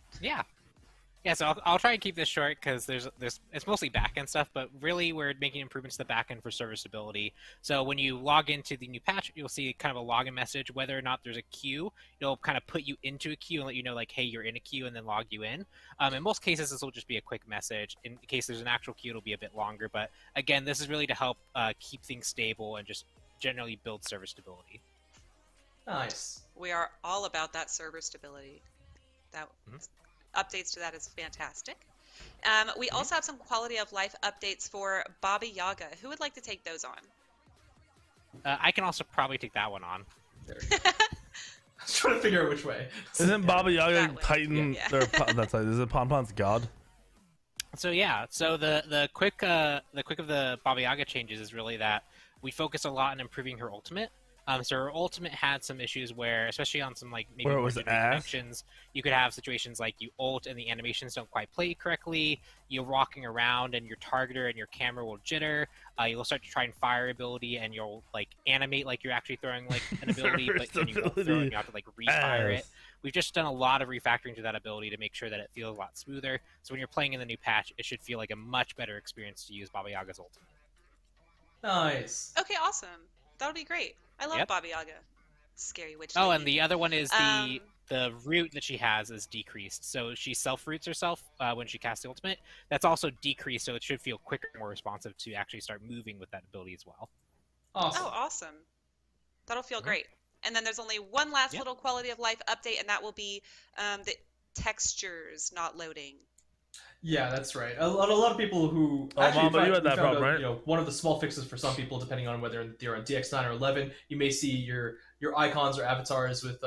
Yeah, so I'll try and keep this short because there's it's mostly backend stuff, but really we're making improvements to the backend for serviceability. So when you log into the new patch, you'll see kind of a login message. Whether or not there's a queue, it'll kind of put you into a queue and let you know like, hey, you're in a queue, and then log you in. In most cases, this will just be a quick message. In case there's an actual queue, it'll be a bit longer. But again, this is really to help keep things stable and just generally build server stability. Nice. We are all about that server stability. That updates to that is fantastic. We also have some quality of life updates for Baba Yaga. Who would like to take those on? I can also probably take that one on. There we go. I was trying to figure out which way. Isn't Baba Yaga That way. Titan? Yeah. That's is it Ponpon's god? So yeah, so the quick of the Baba Yaga changes is really that we focus a lot on improving her ultimate. So her ultimate had some issues where, especially on some like maybe Where it more was jittery ass? connections, you could have situations like you ult and the animations don't quite play correctly. You're walking around and your targeter and your camera will jitter. You'll start to try and fire ability and you'll like animate like you're actually throwing like an ability, but then you won't throw it and you have to like refire it. We've just done a lot of refactoring to that ability to make sure that it feels a lot smoother. So when you're playing in the new patch, it should feel like a much better experience to use Baba Yaga's ultimate. Nice. Okay, awesome. That'll be great. I love Baba Yaga. Scary witch. Oh, lady. and the other one is the root that she has is decreased. So she self-roots herself when she casts the ultimate. That's also decreased, so it should feel quicker and more responsive to actually start moving with that ability as well. Awesome. Oh, awesome. That'll feel great. And then there's only one last little quality of life update, and that will be the textures not loading. Yeah, that's right. A lot of people who Mamba, you had that problem, right? You know, one of the small fixes for some people, depending on whether they're on DX9 or 11, you may see your icons or avatars with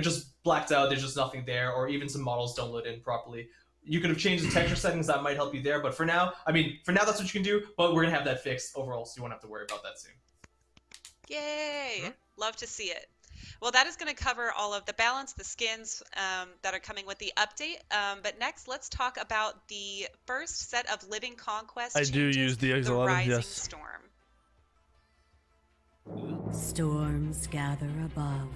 just blacked out. There's just nothing there, or even some models don't load in properly. You could have changed the texture settings that might help you there, but for now, that's what you can do. But we're gonna have that fixed overall, so you won't have to worry about that soon. Yay! Love to see it. Well, that is going to cover all of the balance, the skins that are coming with the update. But next, let's talk about the first set of Living Conquest I do use the the X11, Rising yes. Storm. Storms gather above.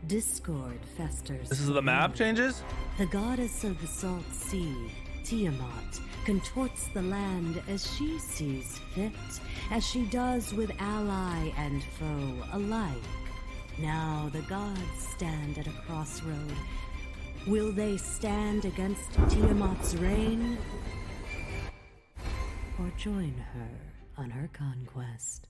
Discord festers. This is the map changes? The goddess of the salt sea, Tiamat, contorts the land as she sees fit, as she does with ally and foe alike. Now the gods stand at a crossroad. Will they stand against Tiamat's reign, or join her on her conquest?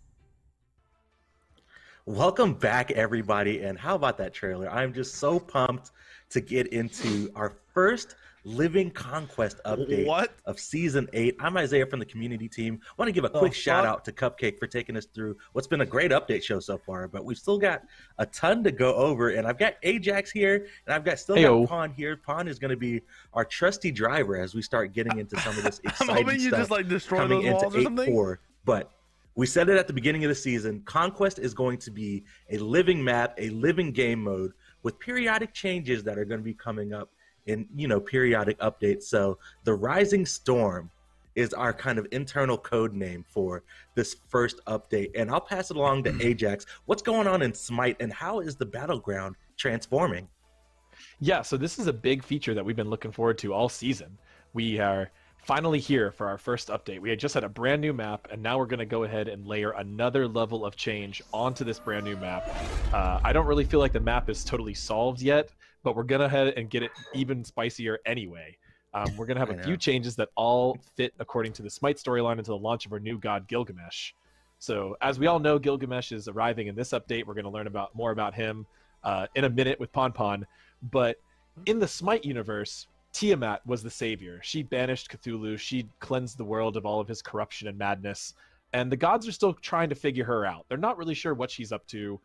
Welcome back, everybody, and how about that trailer? I'm just so pumped to get into our first Living Conquest update of Season 8. I'm Isaiah from the community team. I want to give a quick shout out to Cupcake for taking us through what's been a great update show so far, but we've still got a ton to go over, and I've got Ajax here, and I've got Pawn here. Pawn is going to be our trusty driver as we start getting into some of this exciting stuff just like destroy coming those into walls or something? 8.4, but we said it at the beginning of the season. Conquest is going to be a living map, a living game mode with periodic changes that are going to be coming up in, periodic updates. So the Rising Storm is our kind of internal code name for this first update. And I'll pass it along to Ajax. What's going on in Smite and how is the battleground transforming? Yeah, so this is a big feature that we've been looking forward to all season. We are finally here for our first update. We had just had a brand new map, and now we're going to go ahead and layer another level of change onto this brand new map. I don't really feel like the map is totally solved yet, but we're going to head and get it even spicier anyway. We're going to have a few changes that all fit according to the Smite storyline until the launch of our new god Gilgamesh. So as we all know, Gilgamesh is arriving in this update. We're going to learn more about him in a minute with Pon. But in the Smite universe, Tiamat was the savior. She banished Cthulhu. She cleansed the world of all of his corruption and madness. And the gods are still trying to figure her out. They're not really sure what she's up to.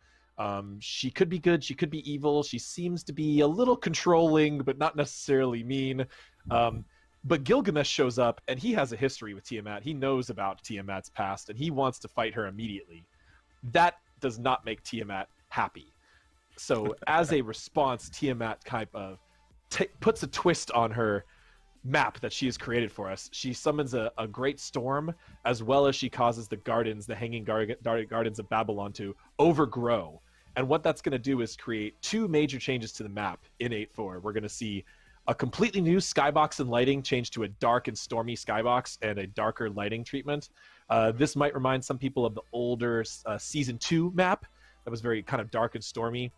She could be good. She could be evil. She seems to be a little controlling, but not necessarily mean. But Gilgamesh shows up, and he has a history with Tiamat. He knows about Tiamat's past, and he wants to fight her immediately. That does not make Tiamat happy. So as a response, Tiamat kind of puts a twist on her map that she has created for us. She summons a great storm, as well as she causes the hanging gardens of Babylon to overgrow. And what that's going to do is create two major changes to the map in 8.4. We're going to see a completely new skybox and lighting change to a dark and stormy skybox and a darker lighting treatment. This might remind some people of the older Season 2 map that was very kind of dark and stormy.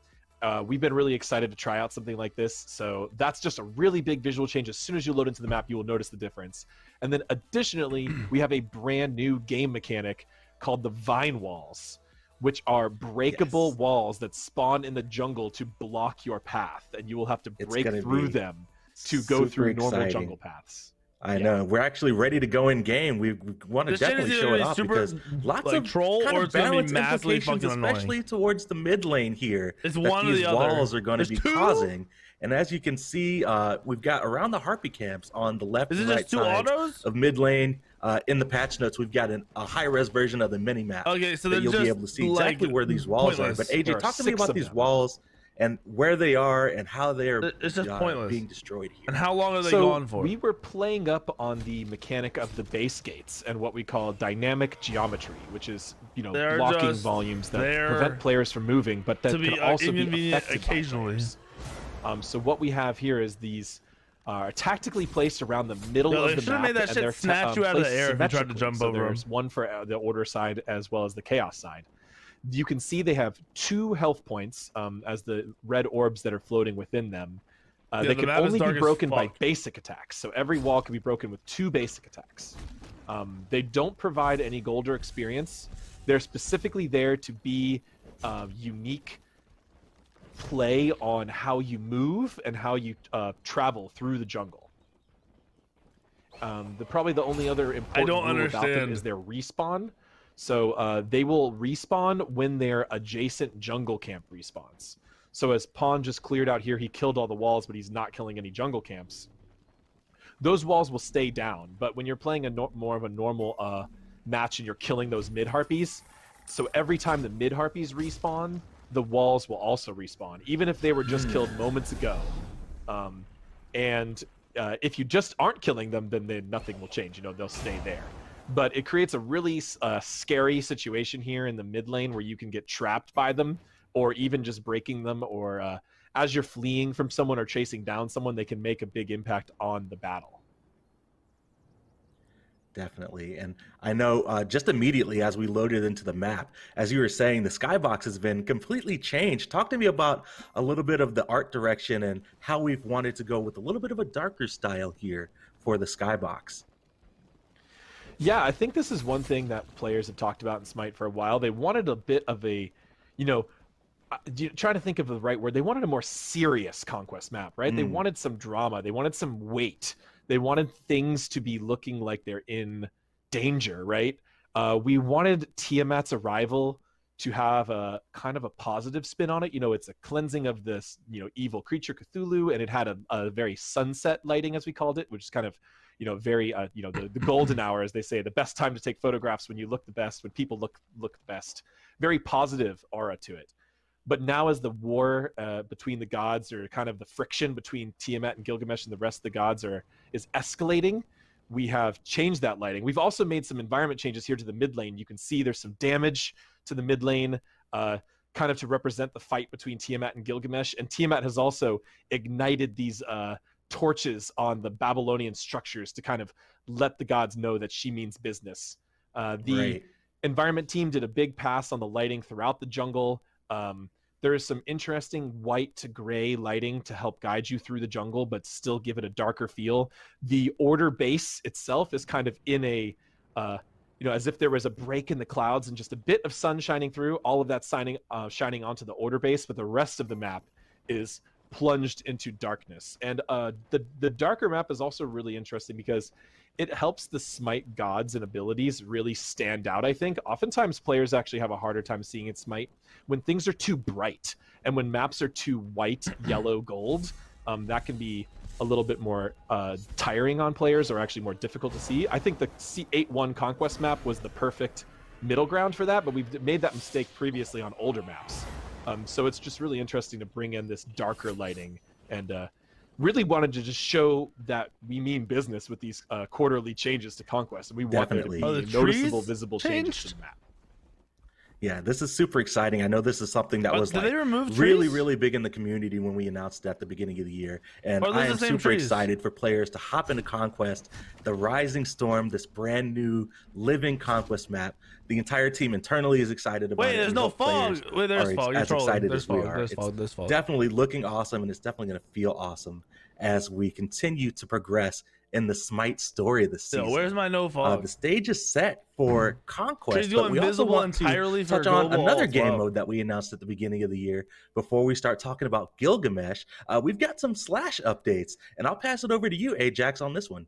We've been really excited to try out something like this. So that's just a really big visual change. As soon as you load into the map, you will notice the difference. And then additionally, we have a brand new game mechanic called the Vine Walls, which are breakable walls that spawn in the jungle to block your path. And you will have to break through them to go through normal jungle paths. I know. We're actually ready to go in game. We want to definitely show it off because lots of troll kind or of it's gonna be balance massively implications, fucking annoying. especially towards the mid lane here. It's that one or these the other. walls are going to There's be two? causing. And as you can see, we've got around the Harpy camps on the left Is it and right just two sides autos? of mid lane. in the patch notes, we've got a high-res version of the mini-map. Okay, so that you'll be able to see exactly where these walls pointless. are. But AJ, talk to me about these walls and where they are and how they're it's just pointless. Being destroyed here. And how long are they going for? We were playing up on the mechanic of the base gates and what we call dynamic geometry, which is blocking volumes that prevent players from moving, but that can also be affected occasionally. So what we have here is these are tactically placed around the middle of the map, made that and shit they're snatch you out of the air if you tried to jump over them. There's one for the order side as well as the chaos side. You can see they have 2 health points as the red orbs that are floating within them. They can only be broken by basic attacks, so every wall can be broken with 2 basic attacks. They don't provide any gold or experience. They're specifically there to be unique play on how you move and how you travel through the jungle. Probably the only other important rule about them is their respawn. So they will respawn when their adjacent jungle camp respawns. So as Pawn just cleared out here, he killed all the walls, but he's not killing any jungle camps. Those walls will stay down, but when you're playing more of a normal match and you're killing those mid-harpies, so every time the mid-harpies respawn, the walls will also respawn, even if they were just killed moments ago. If you just aren't killing them, then nothing will change. They'll stay there. But it creates a really scary situation here in the mid lane where you can get trapped by them, or even just breaking them, or as you're fleeing from someone or chasing down someone, they can make a big impact on the battle. Definitely. And I know just immediately as we loaded into the map, as you were saying, the skybox has been completely changed. Talk to me about a little bit of the art direction and how we've wanted to go with a little bit of a darker style here for the skybox. Yeah, I think this is one thing that players have talked about in Smite for a while. They wanted a bit of a, trying to think of the right word. They wanted a more serious conquest map, right? They wanted some drama. They wanted some weight. They wanted things to be looking like they're in danger, right? We wanted Tiamat's arrival to have a kind of a positive spin on it. It's a cleansing of this, evil creature Cthulhu, and it had a very sunset lighting, as we called it, which is kind of, very, the golden hour, as they say, the best time to take photographs when you look the best, when people look the best. Very positive aura to it. But now as the war between the gods, or kind of the friction between Tiamat and Gilgamesh and the rest of the gods is escalating, we have changed that lighting. We've also made some environment changes here to the mid lane. You can see there's some damage to the mid lane, kind of to represent the fight between Tiamat and Gilgamesh. And Tiamat has also ignited these torches on the Babylonian structures to kind of let the gods know that she means business. The environment team did a big pass on the lighting throughout the jungle. There is some interesting white to gray lighting to help guide you through the jungle, but still give it a darker feel. The order base itself is kind of in a, as if there was a break in the clouds and just a bit of sun shining through, all of that shining onto the order base, but the rest of the map is plunged into darkness. And the darker map is also really interesting because it helps the Smite gods and abilities really stand out, I think. Oftentimes players actually have a harder time seeing in Smite when things are too bright, and when maps are too white, yellow, gold, that can be a little bit more tiring on players, or actually more difficult to see. I think the C8-1 Conquest map was the perfect middle ground for that, but we've made that mistake previously on older maps. So it's just really interesting to bring in this darker lighting, and really wanted to just show that we mean business with these quarterly changes to Conquest, and we want there to be noticeable, visible changes to the map. Yeah, this is super exciting. I know this is something that was really big in the community when we announced it at the beginning of the year. And I am super excited for players to hop into Conquest, the Rising Storm, this brand new living Conquest map. The entire team internally is excited about it. Wait, there's no fog. Wait, there's fog. As excited as we are. There's fog. Definitely looking awesome, and it's definitely going to feel awesome as we continue to progress in the Smite story this season. Yo, where's my no fog? The stage is set for Conquest, but we also invisible want to entirely for touch on global another as game well. mode that we announced at the beginning of the year. Before we start talking about Gilgamesh, we've got some Slash updates, and I'll pass it over to you, Ajax, on this one.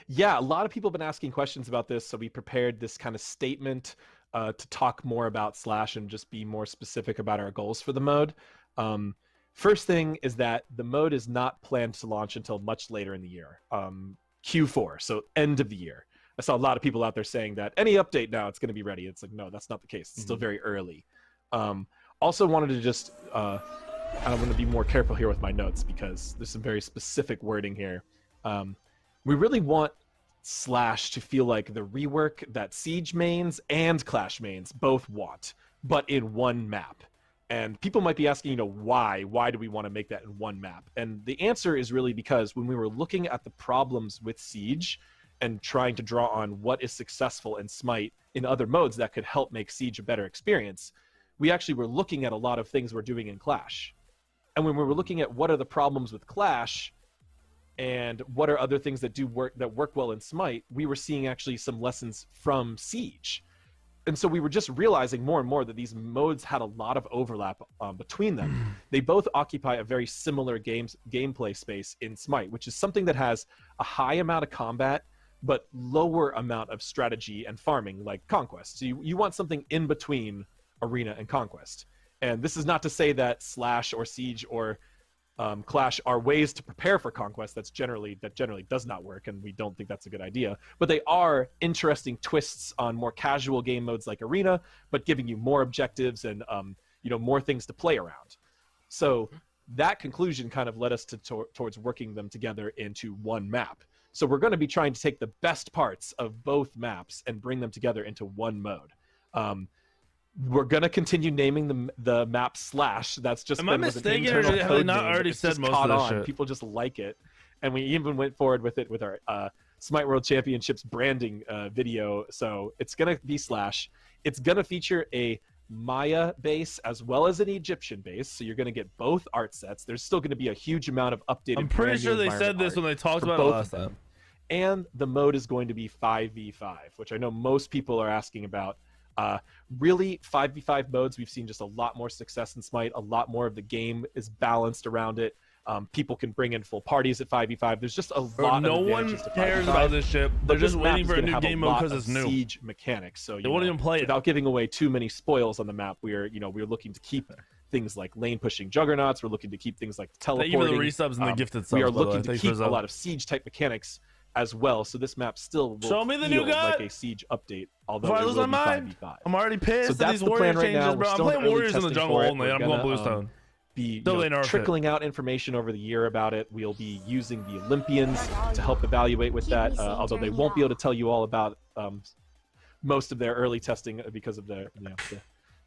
Yeah, a lot of people have been asking questions about this, so we prepared this kind of statement to talk more about Slash and just be more specific about our goals for the mode. First thing is that the mode is not planned to launch until much later in the year, Q4, so end of the year. I saw a lot of people out there saying that any update now it's going to be ready. It's like, no, that's not the case. It's still very early. Also wanted to just, I'm going to be more careful here with my notes because there's some very specific wording here. We really want Slash to feel like the rework that Siege mains and Clash mains both want, but in one map. And people might be asking, why? Why do we want to make that in one map? And the answer is really because when we were looking at the problems with Siege and trying to draw on what is successful in Smite in other modes that could help make Siege a better experience, we actually were looking at a lot of things we're doing in Clash. And when we were looking at what are the problems with Clash and what are other things that work well in Smite, we were seeing actually some lessons from Siege. And so we were just realizing more and more that these modes had a lot of overlap between them. They both occupy a very similar gameplay space in Smite, which is something that has a high amount of combat, but lower amount of strategy and farming, like Conquest. So you want something in between Arena and Conquest. And this is not to say that Slash or Siege or Clash are ways to prepare for Conquest that generally does not work, and we don't think that's a good idea. But they are interesting twists on more casual game modes like Arena, but giving you more objectives and more things to play around. So that conclusion kind of led us towards working them together into one map. So we're going to be trying to take the best parts of both maps and bring them together into one mode. We're gonna continue naming the map Slash. That's just Am I mistaken, or have they not already said most of this shit? People just like it, and we even went forward with it with our Smite World Championships branding video. So it's gonna be Slash. It's gonna feature a Maya base as well as an Egyptian base. So you're gonna get both art sets. There's still gonna be a huge amount of updated. I'm pretty sure they said this when they talked about it last time. And the mode is going to be 5v5, which I know most people are asking about. Really, 5v5 modes, we've seen just a lot more success in Smite. A lot more of the game is balanced around it. People can bring in full parties at 5v5. There's just a lot of advantages to 5v5. No one cares about this shit. They're just waiting for a new game mode because it's new. Siege mechanics. So they won't even play it. Without giving away too many spoils on the map, we're looking to keep things like lane pushing juggernauts. We're looking to keep things like teleporting. Even the resubs and the gifted subs. We are looking to keep a lot of Siege type mechanics as well, so this map still will Show me the new guy. like a Siege update, although Before I it lose will my be mind, 5v5. I'm already pissed So at that's these the warrior plan right changes, now. bro. We're I'm still playing in early warriors in the testing jungle for it. only. We're I'm going gonna, Bluestone. Be Still they nerfed trickling out information over the year about it. We'll be using the Olympians to help evaluate with that, although they won't be able to tell you all about most of their early testing because of the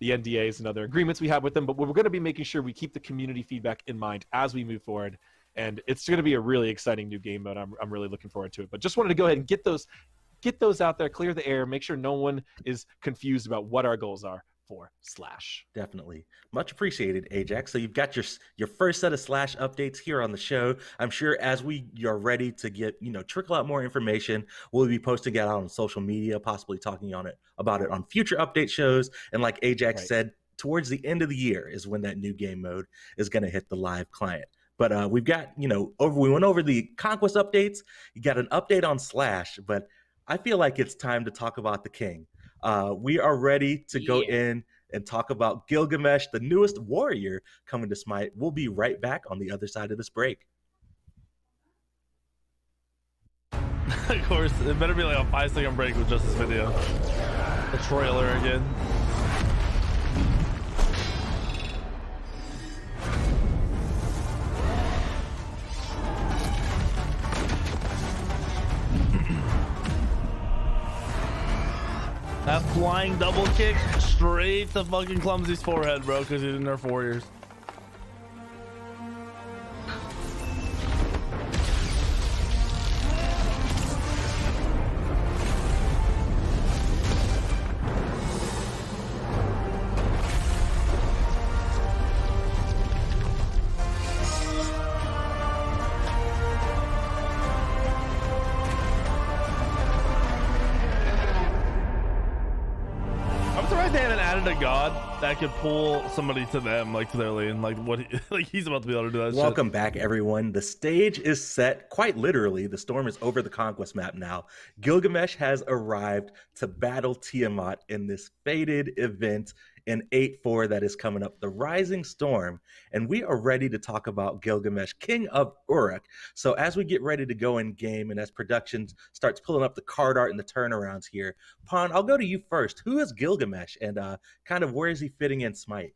NDAs and other agreements we have with them. But we're going to be making sure we keep the community feedback in mind as we move forward. And it's going to be a really exciting new game mode. I'm really looking forward to it. But just wanted to go ahead and get those out there, clear the air, make sure no one is confused about what our goals are for Slash. Definitely. Much appreciated, Ajax. So you've got your first set of Slash updates here on the show. I'm sure as you're ready to get, trickle out more information, we'll be posting it out on social media, possibly talking about it on future update shows. And like Ajax said, towards the end of the year is when that new game mode is going to hit the live client. But we've got, we went over the Conquest updates. You got an update on Slash, but I feel like it's time to talk about the King. We are ready to go in and talk about Gilgamesh, the newest warrior coming to Smite. We'll be right back on the other side of this break. Of course, it better be like a 5-second break with just this video. The trailer again. That flying double kick straight to fucking Clumsy's forehead, bro, because he didn't nerf warriors. A god that could pull somebody to them, like to their lane, like he's about to be able to do that. Welcome back, everyone. The stage is set, quite literally. The storm is over the Conquest map now. Gilgamesh has arrived to battle Tiamat in this fated event in 8-4 that is coming up, the Rising Storm. And we are ready to talk about Gilgamesh, King of Uruk. So as we get ready to go in game and as production starts pulling up the card art and the turnarounds here, Pawn, I'll go to you first. Who is Gilgamesh and kind of where is he fitting in Smite?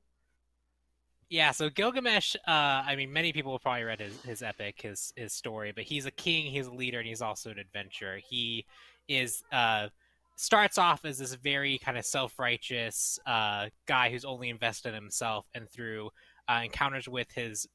Yeah, so Gilgamesh, I mean, many people have probably read his epic, his story, but he's a king, he's a leader, and he's also an adventurer. He is starts off as this very kind of self-righteous guy who's only invested in himself, and through encounters with his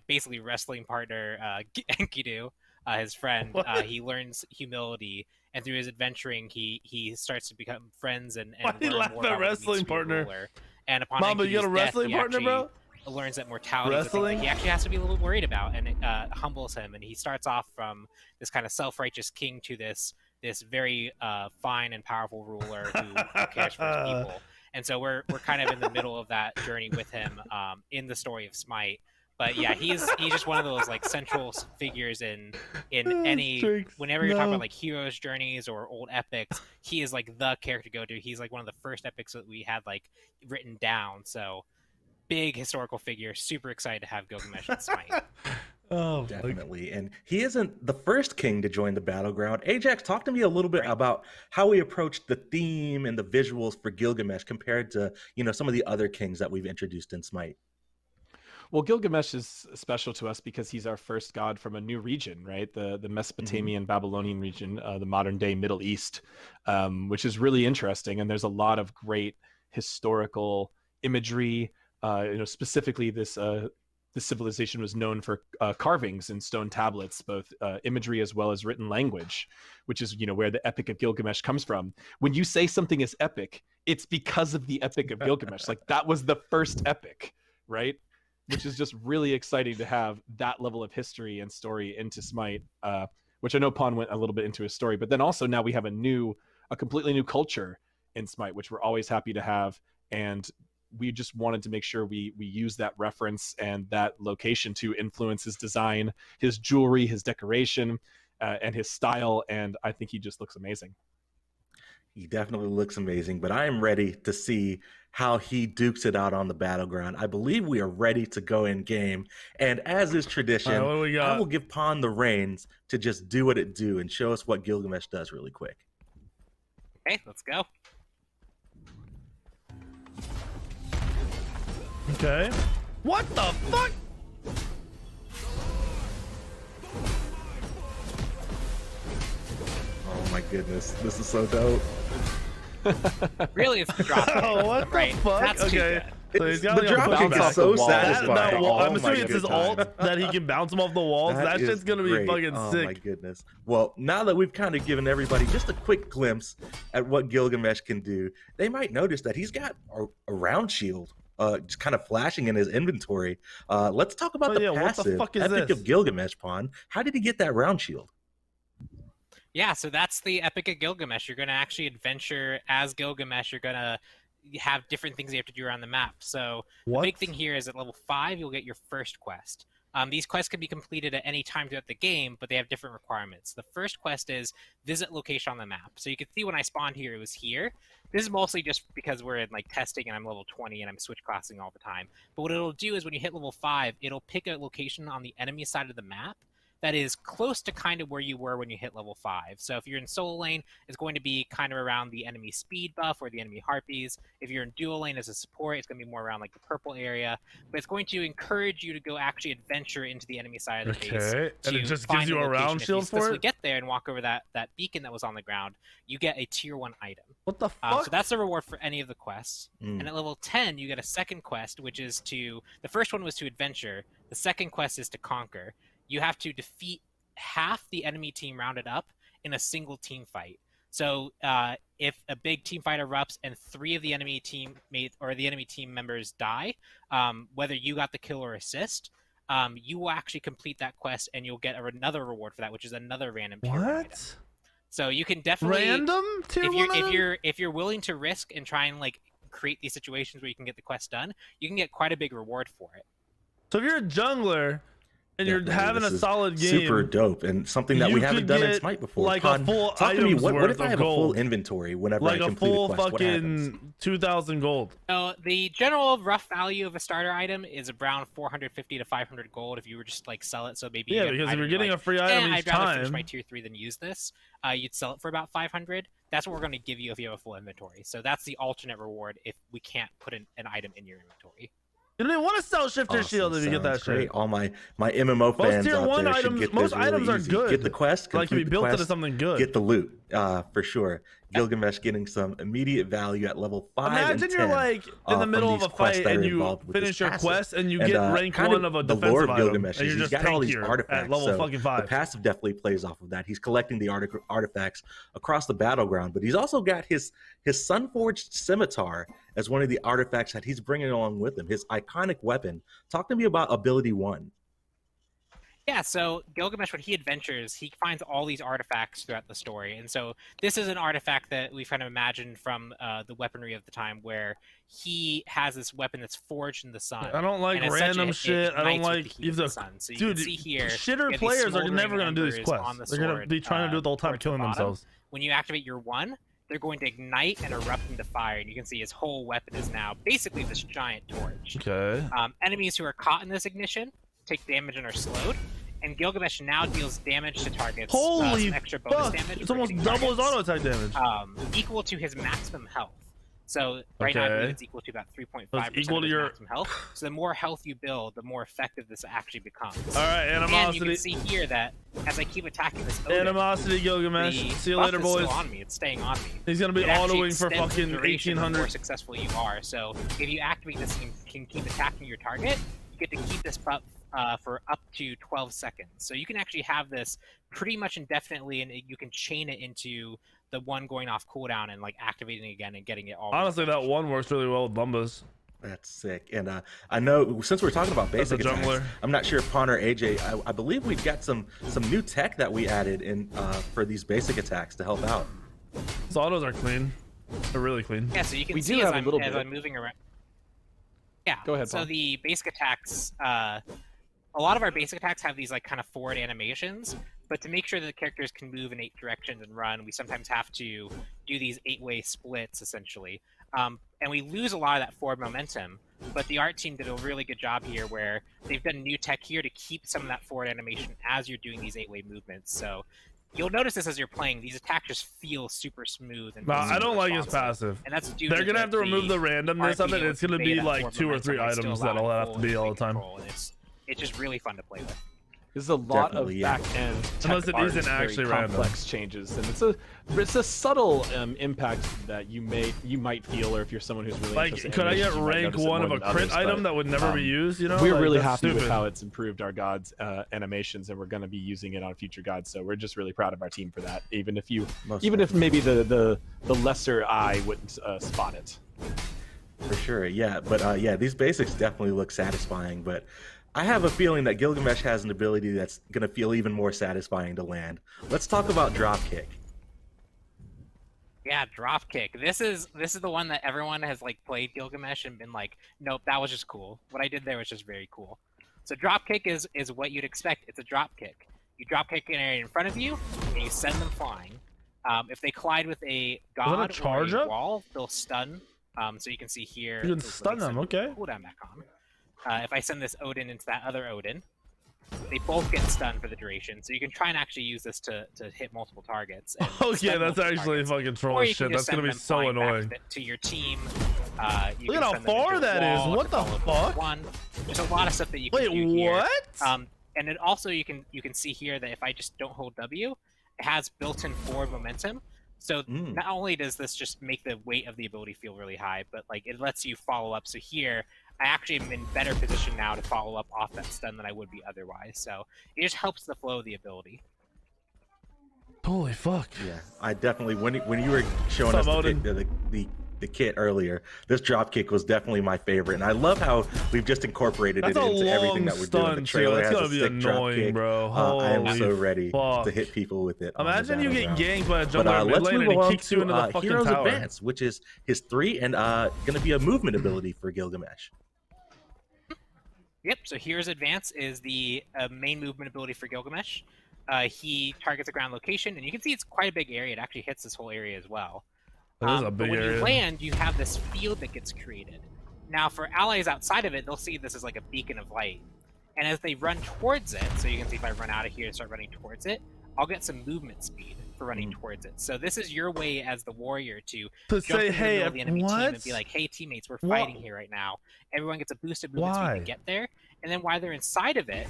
basically wrestling partner, Enkidu, his friend, he learns humility, and through his adventuring, he starts to become friends and Why do you laugh at wrestling partner? And upon Mamba, you got a wrestling partner, bro? Learns that mortality is something he actually has to be a little bit worried about, and it humbles him. And he starts off from this kind of self-righteous king to this very fine and powerful ruler who cares for his people. And so we're kind of in the middle of that journey with him in the story of Smite. But yeah, he's just one of those like central figures in any whenever you're talking about like heroes' journeys or old epics, he is like the character to go to. He's like one of the first epics that we had like written down. So big historical figure. Super excited to have Gilgamesh in Smite. Oh, definitely. And he isn't the first king to join the battleground. Ajax, talk to me a little bit about how we approached the theme and the visuals for Gilgamesh compared to, some of the other kings that we've introduced in Smite. Well, Gilgamesh is special to us because he's our first god from a new region, right? The Mesopotamian Babylonian region, the modern day Middle East, which is really interesting. And there's a lot of great historical imagery. Specifically this civilization was known for carvings and stone tablets, both imagery as well as written language, which is where the Epic of Gilgamesh comes from. When you say something is epic, it's because of the Epic of Gilgamesh. Like that was the first epic, right? Which is just really exciting to have that level of history and story into Smite, which I know Pawn went a little bit into his story, but then also now we have a completely new culture in Smite, which we're always happy to have. And we just wanted to make sure we use that reference and that location to influence his design, his jewelry, his decoration, and his style. And I think he just looks amazing. He definitely looks amazing, but I am ready to see how he dukes it out on the battleground. I believe we are ready to go in game. And as is tradition, I will give Pawn the reins to just do what it do and show us what Gilgamesh does really quick. Okay, let's go. Okay. What the fuck? Oh my goodness, this is so dope. Really, it's the drop. Oh, what the fuck? That's okay. So he's got the drop kick is so satisfying. I'm assuming it's his ult that he can bounce him off the walls. That shit's gonna be fucking sick. Oh my goodness. Well, now that we've kind of given everybody just a quick glimpse at what Gilgamesh can do, they might notice that he's got a round shield just kind of flashing in his inventory. Let's talk about the passive Epic of Gilgamesh, Pawn. How did he get that round shield? Yeah, so that's the Epic of Gilgamesh. You're going to actually adventure as Gilgamesh. You're going to have different things you have to do around the map. So the big thing here is at level 5, you'll get your first quest. These quests can be completed at any time throughout the game, but they have different requirements. The first quest is visit location on the map. So you can see when I spawned here, it was here. This is mostly just because we're in like testing and I'm level 20 and I'm switch classing all the time. But what it'll do is when you hit level 5, it'll pick a location on the enemy side of the map that is close to kind of where you were when you hit level 5. So if you're in solo lane, it's going to be kind of around the enemy speed buff or the enemy harpies. If you're in dual lane as a support, it's going to be more around like the purple area. But it's going to encourage you to go actually adventure into the enemy side of the base. Okay, and it just gives you a round shield for it? If you get there and walk over that beacon that was on the ground, you get a tier 1 item. What the fuck? So that's the reward for any of the quests. And at level 10, you get a second quest, which is the first one was to adventure. The second quest is to conquer. You have to defeat half the enemy team rounded up in a single team fight. So if a big team fight erupts and 3 of the enemy teammates or the enemy team members die, whether you got the kill or assist, you will actually complete that quest and you'll get another reward for that, which is another random tier 1 item. So you can definitely random tier 1 item? if you're willing to risk and try and like create these situations where you can get the quest done, you can get quite a big reward for it. So if you're a jungler and you're having a solid game. Super dope, and something that we haven't done in Smite before. Like Con, a full talk to me. What if I have gold? a full inventory whenever like I complete a full a quest? What happens? fucking 2,000 gold. So the general rough value of a starter item is around 450 to 500 gold if you were just like sell it. So maybe Yeah, because if you're getting a free item each I'd rather time, finish my tier 3 than use this. You'd sell it for about 500. That's what we're going to give you if you have a full inventory. So that's the alternate reward if we can't put an item in your inventory. you don't even want to sell Shifter Shield if you get that great. shit. All my MMO fans tier out one there should items, get most this really items are easy. good. Get the quest, Like, if you complete the built it quest, as something good. Get the loot, for sure. Gilgamesh getting some immediate value at level 5 Imagine and 10. you're like in the middle of a fight and you finish your quest and you get rank 1 of a the defensive lore of item, Gilgamesh and is you're he's just got all these tankier artifacts. at level So fucking the 5. passive definitely plays off of that. He's collecting the artifacts across the battleground, but he's also got his Sunforged scimitar as one of the artifacts that he's bringing along with him. His iconic weapon. Talk to me about ability 1. Yeah, so Gilgamesh, when he adventures, he finds all these artifacts throughout the story. And so this is an artifact that we've kind of imagined from the weaponry of the time, where he has this weapon that's forged in the sun. I don't like random shit. I don't like you have the dude. you can see here, shitter players are never gonna do these quests. They're gonna be trying to do it the whole time, killing themselves. When you activate your 1, they're going to ignite and erupt into fire, and you can see his whole weapon is now basically this giant torch. Okay. Enemies who are caught in this ignition take damage and are slowed, and Gilgamesh now deals damage to targets. Holy some extra bonus fuck! damage It's for almost hitting double his targets, auto attack damage. equal to his maximum health. So right now I believe it's equal to about 3.5% equal of to his your maximum health. So the more health you build, the more effective this actually becomes. All right, animosity. And you can see here that as I keep attacking this Odin, Animosity Gilgamesh. See you later, buff is boys. still on me. It's staying on me. He's gonna be It actually autoing for extends the fucking duration the 1800. more successful you are. So if you activate this and can keep attacking your target, you get to keep this buff for up to 12 seconds. So you can actually have this pretty much indefinitely, and you can chain it into the one going off cooldown and like activating again and getting it all. Honestly, that one works really well with Bumbas. That's sick. And I know since we're talking about basic attacks, I'm not sure if Pon or AJ, I believe we've got some new tech that we added in for these basic attacks to help out. His autos are clean. They're really clean. Yeah, so you can see as I'm moving around. Yeah. Go ahead, So Paul. the basic attacks, a lot of our basic attacks have these like kind of forward animations, but to make sure that the characters can move in 8 directions and run, we sometimes have to do these 8-way splits essentially. And we lose a lot of that forward momentum, but the art team did a really good job here where they've done new tech here to keep some of that forward animation as you're doing these 8-way movements. So you'll notice this as you're playing. These attacks just feel super smooth. And I don't like his passive. And that's due They're to gonna have to remove the randomness of it. RPO It's gonna convey be that like forward 2 or 3 momentum, but items still that'll allow have to be all the time. control, and it's just really fun to play with. This is a lot Definitely, of yeah. back end Unless it isn't very actually random. complex changes, and it's a subtle impact that you might feel, or if you're someone who's really Like, interested in could I get animations, you might rank notice it 1 of more a than crit others, item but, that would never be used? You know, we're like, really that's happy with stupid. how it's improved our gods animations, and we're going to be using it on future gods. So we're just really proud of our team for that. Even if maybe the lesser eye wouldn't spot it. For sure, yeah. But yeah, these basics definitely look satisfying. But I have a feeling that Gilgamesh has an ability that's going to feel even more satisfying to land. Let's talk about Dropkick. Yeah, Dropkick. This is the one that everyone has like played Gilgamesh and been like, nope, that was just cool. What I did there was just very cool. So Dropkick is what you'd expect. It's a dropkick. You dropkick an area in front of you, and you send them flying. If they collide with a god or a wall, they'll stun. So you can see here. You can stun them, okay. Cooldown back on. If I send this Odin into that other Odin, they both get stunned for the duration. So you can try and actually use this to hit multiple targets. Oh yeah, that's actually fucking troll shit. That's gonna be so annoying. To your team. Look at how far that is. What the fuck? There's a lot of stuff that you can Wait, do here. what? And it also you can see here that if I just don't hold W, it has built-in forward momentum. So not only does this just make the weight of the ability feel really high, but like it lets you follow up. So here, I actually am in better position now to follow up off that stun than I would be otherwise. So it just helps the flow of the ability. Holy fuck. Yeah, I definitely when you were showing us the kit earlier, this dropkick was definitely my favorite, and I love how we've just incorporated it into everything that we're doing. The trailer has a sick dropkick. Bro. I am so ready fuck. to hit people with it. Imagine you get ganked by a jungler let's mid lane move and he along kicks you into the fucking Heroes tower. Advance, which is his 3 and going to be a movement ability for Gilgamesh. Yep, so Hero's Advance is the main movement ability for Gilgamesh. He targets a ground location, and you can see it's quite a big area. It actually hits this whole area as well. That is a But big when area. you land, you have this field that gets created. Now, for allies outside of it, they'll see this as like a beacon of light. And as they run towards it, so you can see if I run out of here and start running towards it, I'll get some movement speed for running towards it. So this is your way as the warrior to jump say, into the hey, middle of the enemy team and what? be like, hey, teammates, we're fighting here right now. Everyone gets a boost of movement speed to get there. And then while they're inside of it,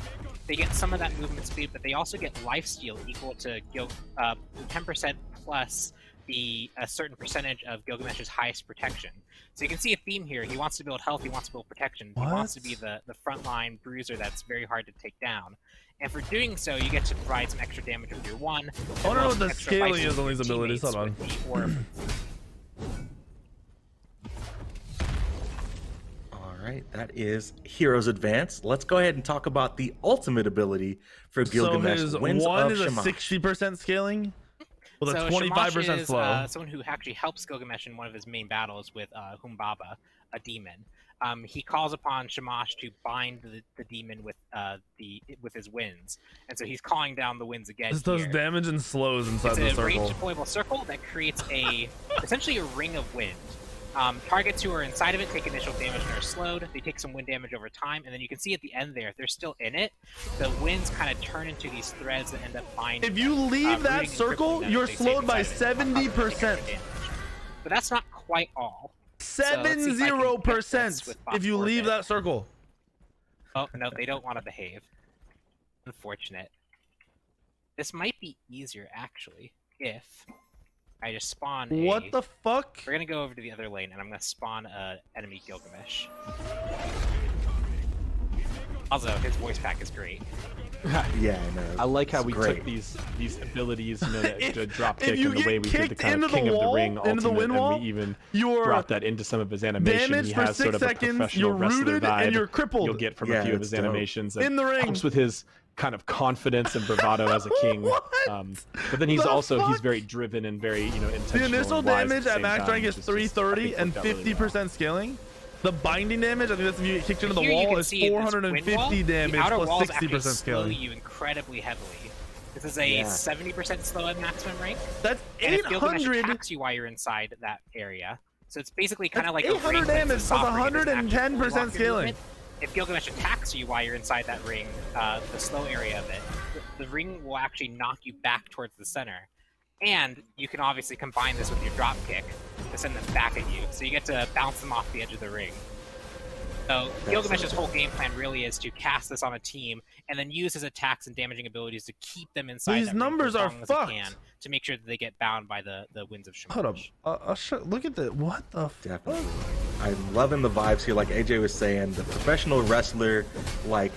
they get some of that movement speed, but they also get lifesteal equal to 10% plus a certain percentage of Gilgamesh's highest protection. So you can see a theme here. He wants to build health, he wants to build protection. He wants to be the frontline bruiser that's very hard to take down. And for doing so, you get to provide some extra damage with your one. I don't know what the scaling is on these abilities. Hold on. All right, that is Hero's Advance. Let's go ahead and talk about the ultimate ability for Gilgamesh. So his Winds one of is a Shamash. 60% scaling with So a 25% Shamash is, slow. someone who actually helps Gilgamesh in one of his main battles with Humbaba, a demon. He calls upon Shamash to bind the demon with his winds, and so he's calling down the winds again. This does damage and slows inside the It's a circle. range deployable circle that creates essentially a ring of wind. Targets who are inside of it take initial damage and are slowed. They take some wind damage over time, and then you can see at the end there, if they're still in it, the winds kind of turn into these threads that end up binding. If you leave that circle, you're slowed by 70%. But that's not quite all. 70% if you leave that circle. Oh, no, they don't want to behave. Unfortunate. This might be easier, actually, if I just spawn What the fuck? We're going to go over to the other lane, and I'm going to spawn an enemy Gilgamesh. Also, his voice pack is great. Yeah, I know. I like how It's we great. took these abilities, you know, the drop if kick you and the way get we did the kicked kind into of the King of the wall, Ring into the ultimate, wind wall, and we even you're brought that into some of his animation. damaged He for has 6 sort of a seconds, professional you're wrestler rooted, vibe and you're crippled. you'll get from Yeah, a few of it's his dope. animations. In the ring. Comes with his kind of confidence and bravado as a king. But then he's very driven and very, you know, intentional. The initial and wise damage the at same max time, rank is which just, I 330 think, and worked out really well. 50% scaling. The binding damage, I think that's if you get kicked into the Here you wall, can is see this wind wall. 450 damage The outer plus walls actually 60% slow scaling. you incredibly heavily. This is a 70% slow at maximum rank. That's And if Gilgamesh 800. attacks you while you're inside that area, so it's basically kind of That's like a ring 800 that's a damage plus soft ring, it doesn't actually 110% block your scaling. movement. If Gilgamesh attacks you while you're inside that ring, the slow area of it, the ring will actually knock you back towards the center. And you can obviously combine this with your drop kick to send them back at you, so you get to bounce them off the edge of the ring. So Gilgamesh's whole game plan really is to cast this on a team and then use his attacks and damaging abilities to keep them inside. These that ring numbers for as are long as he fucked. can to make sure that they get bound by the winds of Shamash. Hold up. Look at the what the Definitely. I'm loving the vibes here. Like AJ was saying, the professional wrestler, like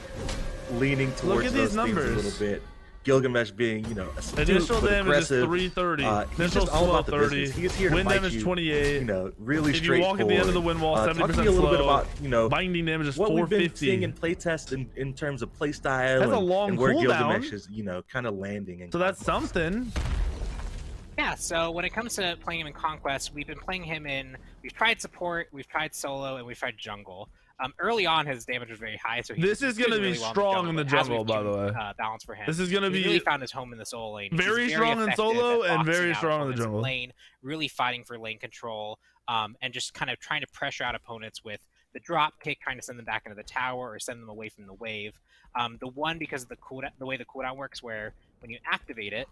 leaning towards at those these things numbers. a little bit. Gilgamesh being, you know, astute, Initial but damage is aggressive. 330. He's Initial just all slow about the 30. business. He's here to Wind fight damage you, 28. You know, really If you straightforward. walk at the end of the wind wall, 70% talk to me a little bit slow. about, you know, Binding damage is what we've been 450. seeing in playtest in terms of playstyle That's a long and where cooldown. Gilgamesh is, you know, kind of landing. In So that's something. Yeah, so when it comes to playing him in Conquest, we've been playing him in... We've tried support, we've tried solo, and we've tried jungle. Early on, his damage was very high, so This is going to be really well strong in the but as jungle, we've by the way. balance for him. This is going to He's be really found his home in the solo lane. He's very strong in effective solo at and boxing very out strong in the opponents jungle. Lane, really fighting for lane control, and just kind of trying to pressure out opponents with the drop kick, trying to send them back into the tower or send them away from the wave. The one, because of the way the cooldown works, where when you activate it,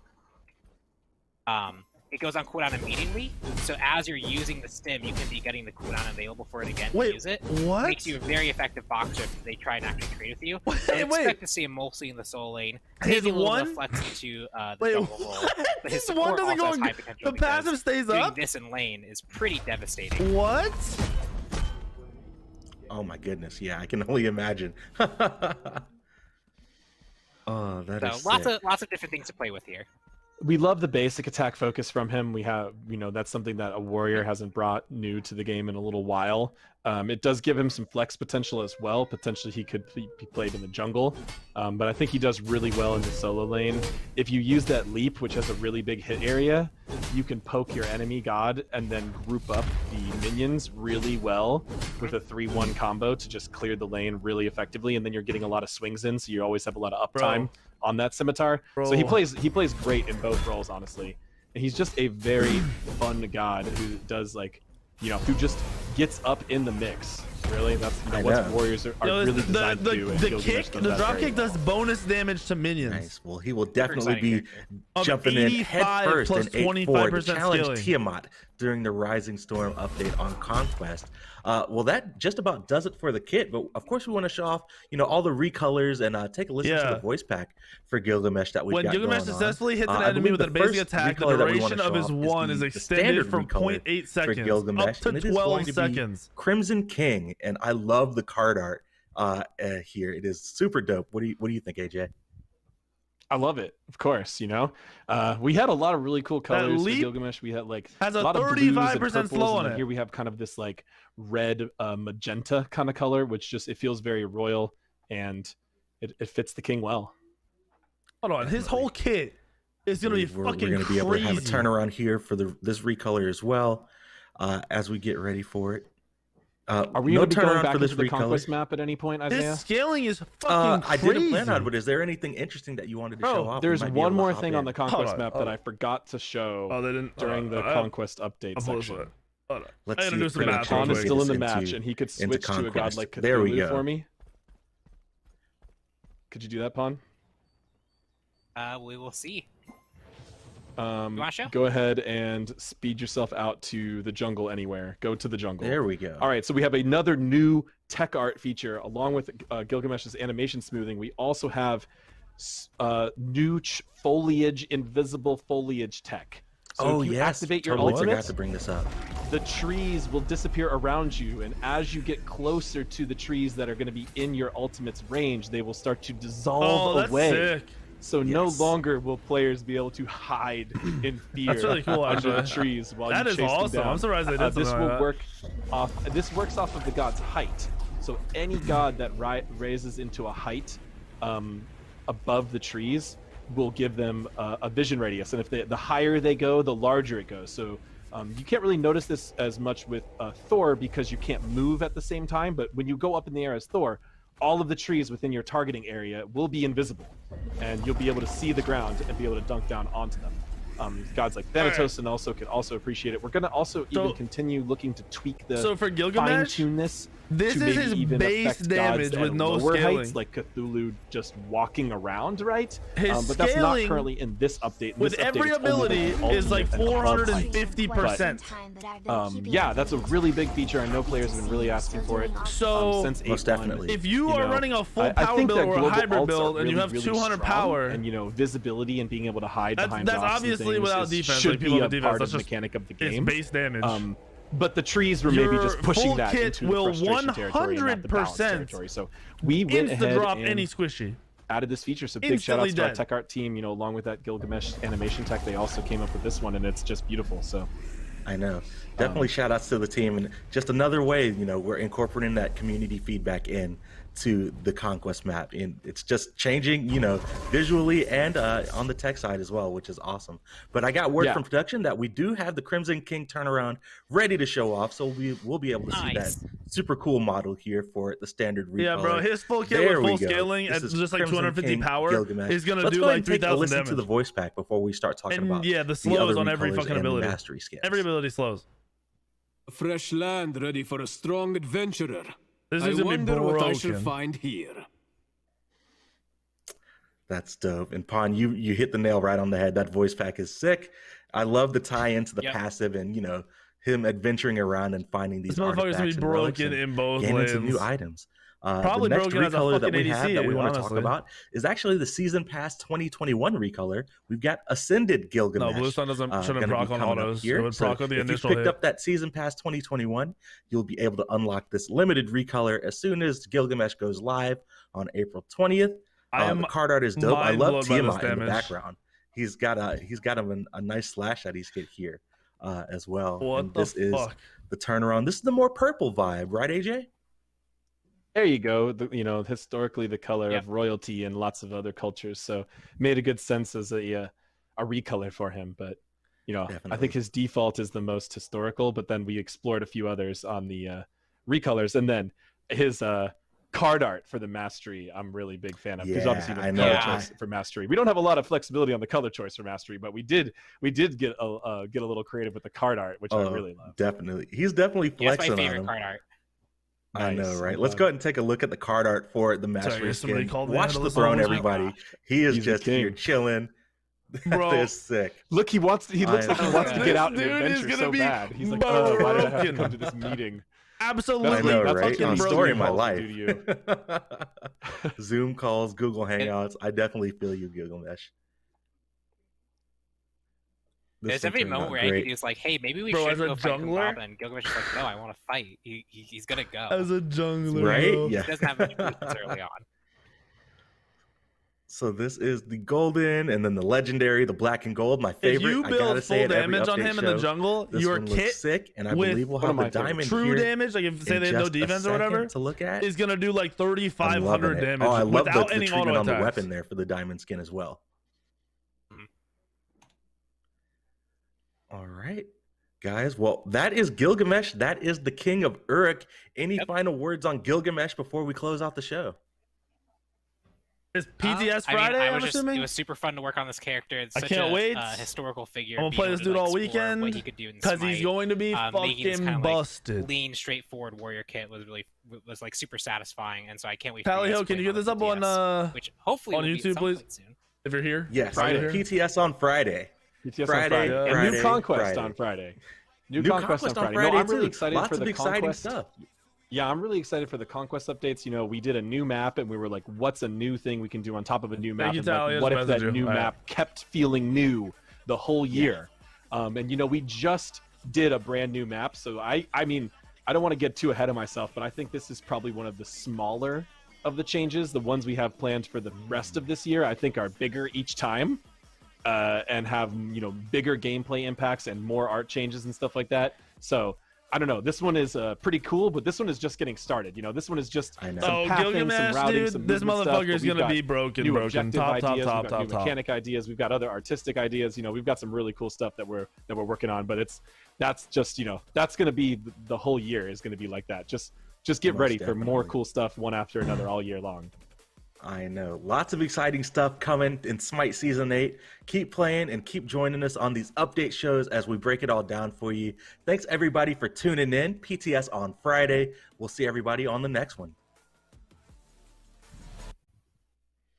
it goes on cooldown immediately. So as you're using the stim, you can be getting the cooldown available for it again to use it. What? It makes you a very effective boxer if they try and actually trade with you. I expect to see him mostly in the solo lane. His Maybe a little one? bit of flex into the jungle role. But his His one support doesn't also go has in- high potential. the passive because stays doing up? this in lane is pretty devastating. What? Oh my goodness! Yeah, I can only imagine. Oh, that is So sick. lots of different things to play with here. We love the basic attack focus from him. We have, that's something that a warrior hasn't brought new to the game in a little while. It does give him some flex potential as well. Potentially he could be played in the jungle, but I think he does really well in the solo lane. If you use that leap, which has a really big hit area, you can poke your enemy god and then group up the minions really well with a 3-1 combo to just clear the lane really effectively, and then you're getting a lot of swings in, so you always have a lot of uptime on that scimitar. Bro. So he plays great in both roles, honestly. And he's just a very fun god who does who just gets up in the mix. Really, that's what warriors are really designed to do. The drop kick does bonus damage to minions. Nice. Well, he will definitely be jumping in head first in 8-4 to challenge Tiamat during the Rising Storm update on Conquest. Well, that just about does it for the kit, but of course we want to show off, all the recolors and take a listen to the voice pack for Gilgamesh that we've got going on. When Gilgamesh successfully hits an enemy with a basic attack, the duration of his one is extended from 0.8 seconds up to 12 seconds. Crimson King, and I love the card art here. It is super dope. What do you think, AJ? I love it, of course. We had a lot of really cool colors for Gilgamesh. We had has a lot of 35% slow on it. Here we have kind of this red magenta kind of color, which it feels very royal, and it fits the king well. Hold on, his whole kit is gonna be fucking crazy. We're gonna be able to have a turnaround here for this recolor as well, as we get ready for it. Are we going to be going back into the Conquest map at any point, Isaiah? This scaling is fucking crazy. I didn't plan on, but is there anything interesting that you wanted to show off? There's one more thing on the Conquest map that I forgot to show during the Conquest update section. Let's see if Pawn is still in the match, and he could switch to a god like Cthulhu for me. Could you do that, Pawn? We will see. Go ahead and speed yourself out to the jungle anywhere. Go to the jungle. There we go. All right, so we have another new tech art feature along with Gilgamesh's animation smoothing. We also have new foliage, invisible foliage tech. So if you activate your ultimate, forgot to bring this up. The trees will disappear around you, and as you get closer to the trees that are going to be in your ultimate's range, they will start to dissolve away. Sick. So no longer will players be able to hide in fear That's really cool, under the trees while you chase them awesome. down. I'm surprised they did This will work off. This works off of the god's height. So any god that raises into a height above the trees will give them a vision radius, and if the higher they go, the larger it goes. So you can't really notice this as much with Thor because you can't move at the same time. But when you go up in the air as Thor, all of the trees within your targeting area will be invisible, and you'll be able to see the ground and be able to dunk down onto them. Gods like Thanatos and also could also appreciate it. We're going to also even continue looking to tweak the for Gilgamesh, fine-tune this. This is his base damage with no scaling. Heights, like Cthulhu just walking around, right? His but that's not currently in this update. With every ability is like 450%. Yeah, that's a really big feature. I know players have been really asking for it. So since most definitely, if you are running a full power build or a hybrid build and you have 200 power and visibility and being able to hide behind that's rocks obviously without defense. Should be a defense. part That's of the mechanic of the game. It's base damage. But the trees were maybe just pushing that into will the frustration territory and not the balance territory. So we went ahead drop and any squishy. Added this feature. So big shout outs to our tech art team. Along with that Gilgamesh animation tech, they also came up with this one, and it's just beautiful. So I know. Definitely shout outs to the team, and just another way, we're incorporating that community feedback in to the Conquest map, and it's just changing, visually and on the tech side as well, which is awesome. But I got word from production that we do have the Crimson King turnaround ready to show off, so we'll be able to see that super cool model here for the standard recolor. Yeah, bro, his full kit with full scaling at just like 250 power is gonna do like 3,000 damage. Listen to the voice pack before we start talking about the slows on every fucking ability. Mastery scales. Every ability slows. Fresh land ready for a strong adventurer. This is gonna be broken. What I shall find here. That's dope. And Pawn, you hit the nail right on the head. That voice pack is sick. I love the tie into the passive and him adventuring around and finding these artifacts gonna be broken in both lanes. Some new items. Probably the next broken as a recolor that we fucking have ADC, that we want to honestly. talk about is actually the Season Pass 2021 recolor. We've got Ascended Gilgamesh. No, Blue Sun shouldn't proc on autos. It would proc on the initial if you picked up that Season Pass 2021, you'll be able to unlock this limited recolor as soon as Gilgamesh goes live on April 20th. The card art is dope. I love Tiamat in the background. he's got a nice slash that he's hit here as well. What and the this is the turnaround. This is the more purple vibe, right, AJ? There you go. Historically the color of royalty in lots of other cultures. So made a good sense as a recolor for him. But Definitely. I think his default is the most historical. But then we explored a few others on the recolors, and then his card art for the mastery. I'm really big fan of because obviously the color choice for mastery. We don't have a lot of flexibility on the color choice for mastery, but we did get a little creative with the card art, which I really love. Definitely, he's definitely flexing That's my favorite on him. card art. I know, right? Let's go ahead and take a look at the card art for the mastery skin. Watch the throne, everybody. He's just here chilling. Bro, they're sick. Look, he looks like he wants to get out and adventure so bad. He's like, oh, why did I have to come to this meeting? Absolutely. I know, that's right? The story of my life. Do to you. Zoom calls, Google Hangouts. I definitely feel you, Gilgamesh. There's every moment where Anthony's like, hey, maybe we should go fight Bob, and Gilgamesh is like, no, I want to fight. He's going to go. As a jungler. Right? Yeah. He doesn't have much movements early on. So this is the golden, and then the legendary, the black and gold, my favorite. If you build full damage on him in the jungle, your kit sick, and I believe we'll have the diamond true damage, like if say they have no defense or whatever, to look at, is gonna do like 3,500 damage. Oh, I love without the any treatment auto on the attacks. weapon there for the diamond skin as well. All right, guys. Well, that is Gilgamesh. That is the king of Uruk. Any final words on Gilgamesh before we close out the show? Is PTS Friday? I mean, I'm assuming it was super fun to work on this character. It's such I can't wait. Historical figure. I'm gonna play this dude all weekend because he's going to be fucking busted. Like, lean, straightforward warrior kit was like super satisfying, and so I can't wait. Palio, can you get this up on which hopefully on YouTube, please? Soon. If you're here, yes. PTS on Friday. PTS Friday. On Friday. And New Conquest on Friday. New Conquest on Friday. No, I'm really excited Lots for the of exciting Conquest stuff. Yeah, I'm really excited for the Conquest updates. We did a new map, and we were like, what's a new thing we can do on top of a new map? And like, what if that new map kept feeling new the whole year? And, we just did a brand new map. So, I mean, I don't want to get too ahead of myself, but I think this is probably one of the smaller of the changes. The ones we have planned for the rest of this year, I think, are bigger each time and have, bigger gameplay impacts and more art changes and stuff like that. So, I don't know. This one is pretty cool, but this one is just getting started. This one is just some pathing, Gilgamesh, some routing, dude, some this motherfucker is going to be broken. Top, top. Mechanic ideas. We've got other artistic ideas. We've got some really cool stuff that we're working on. But that's just that's going to be the whole year is going to be like that. Just get ready for more cool stuff one after another all year long. I know. Lots of exciting stuff coming in Smite Season 8. Keep playing and keep joining us on these update shows as we break it all down for you. Thanks, everybody, for tuning in. PTS on Friday. We'll see everybody on the next one.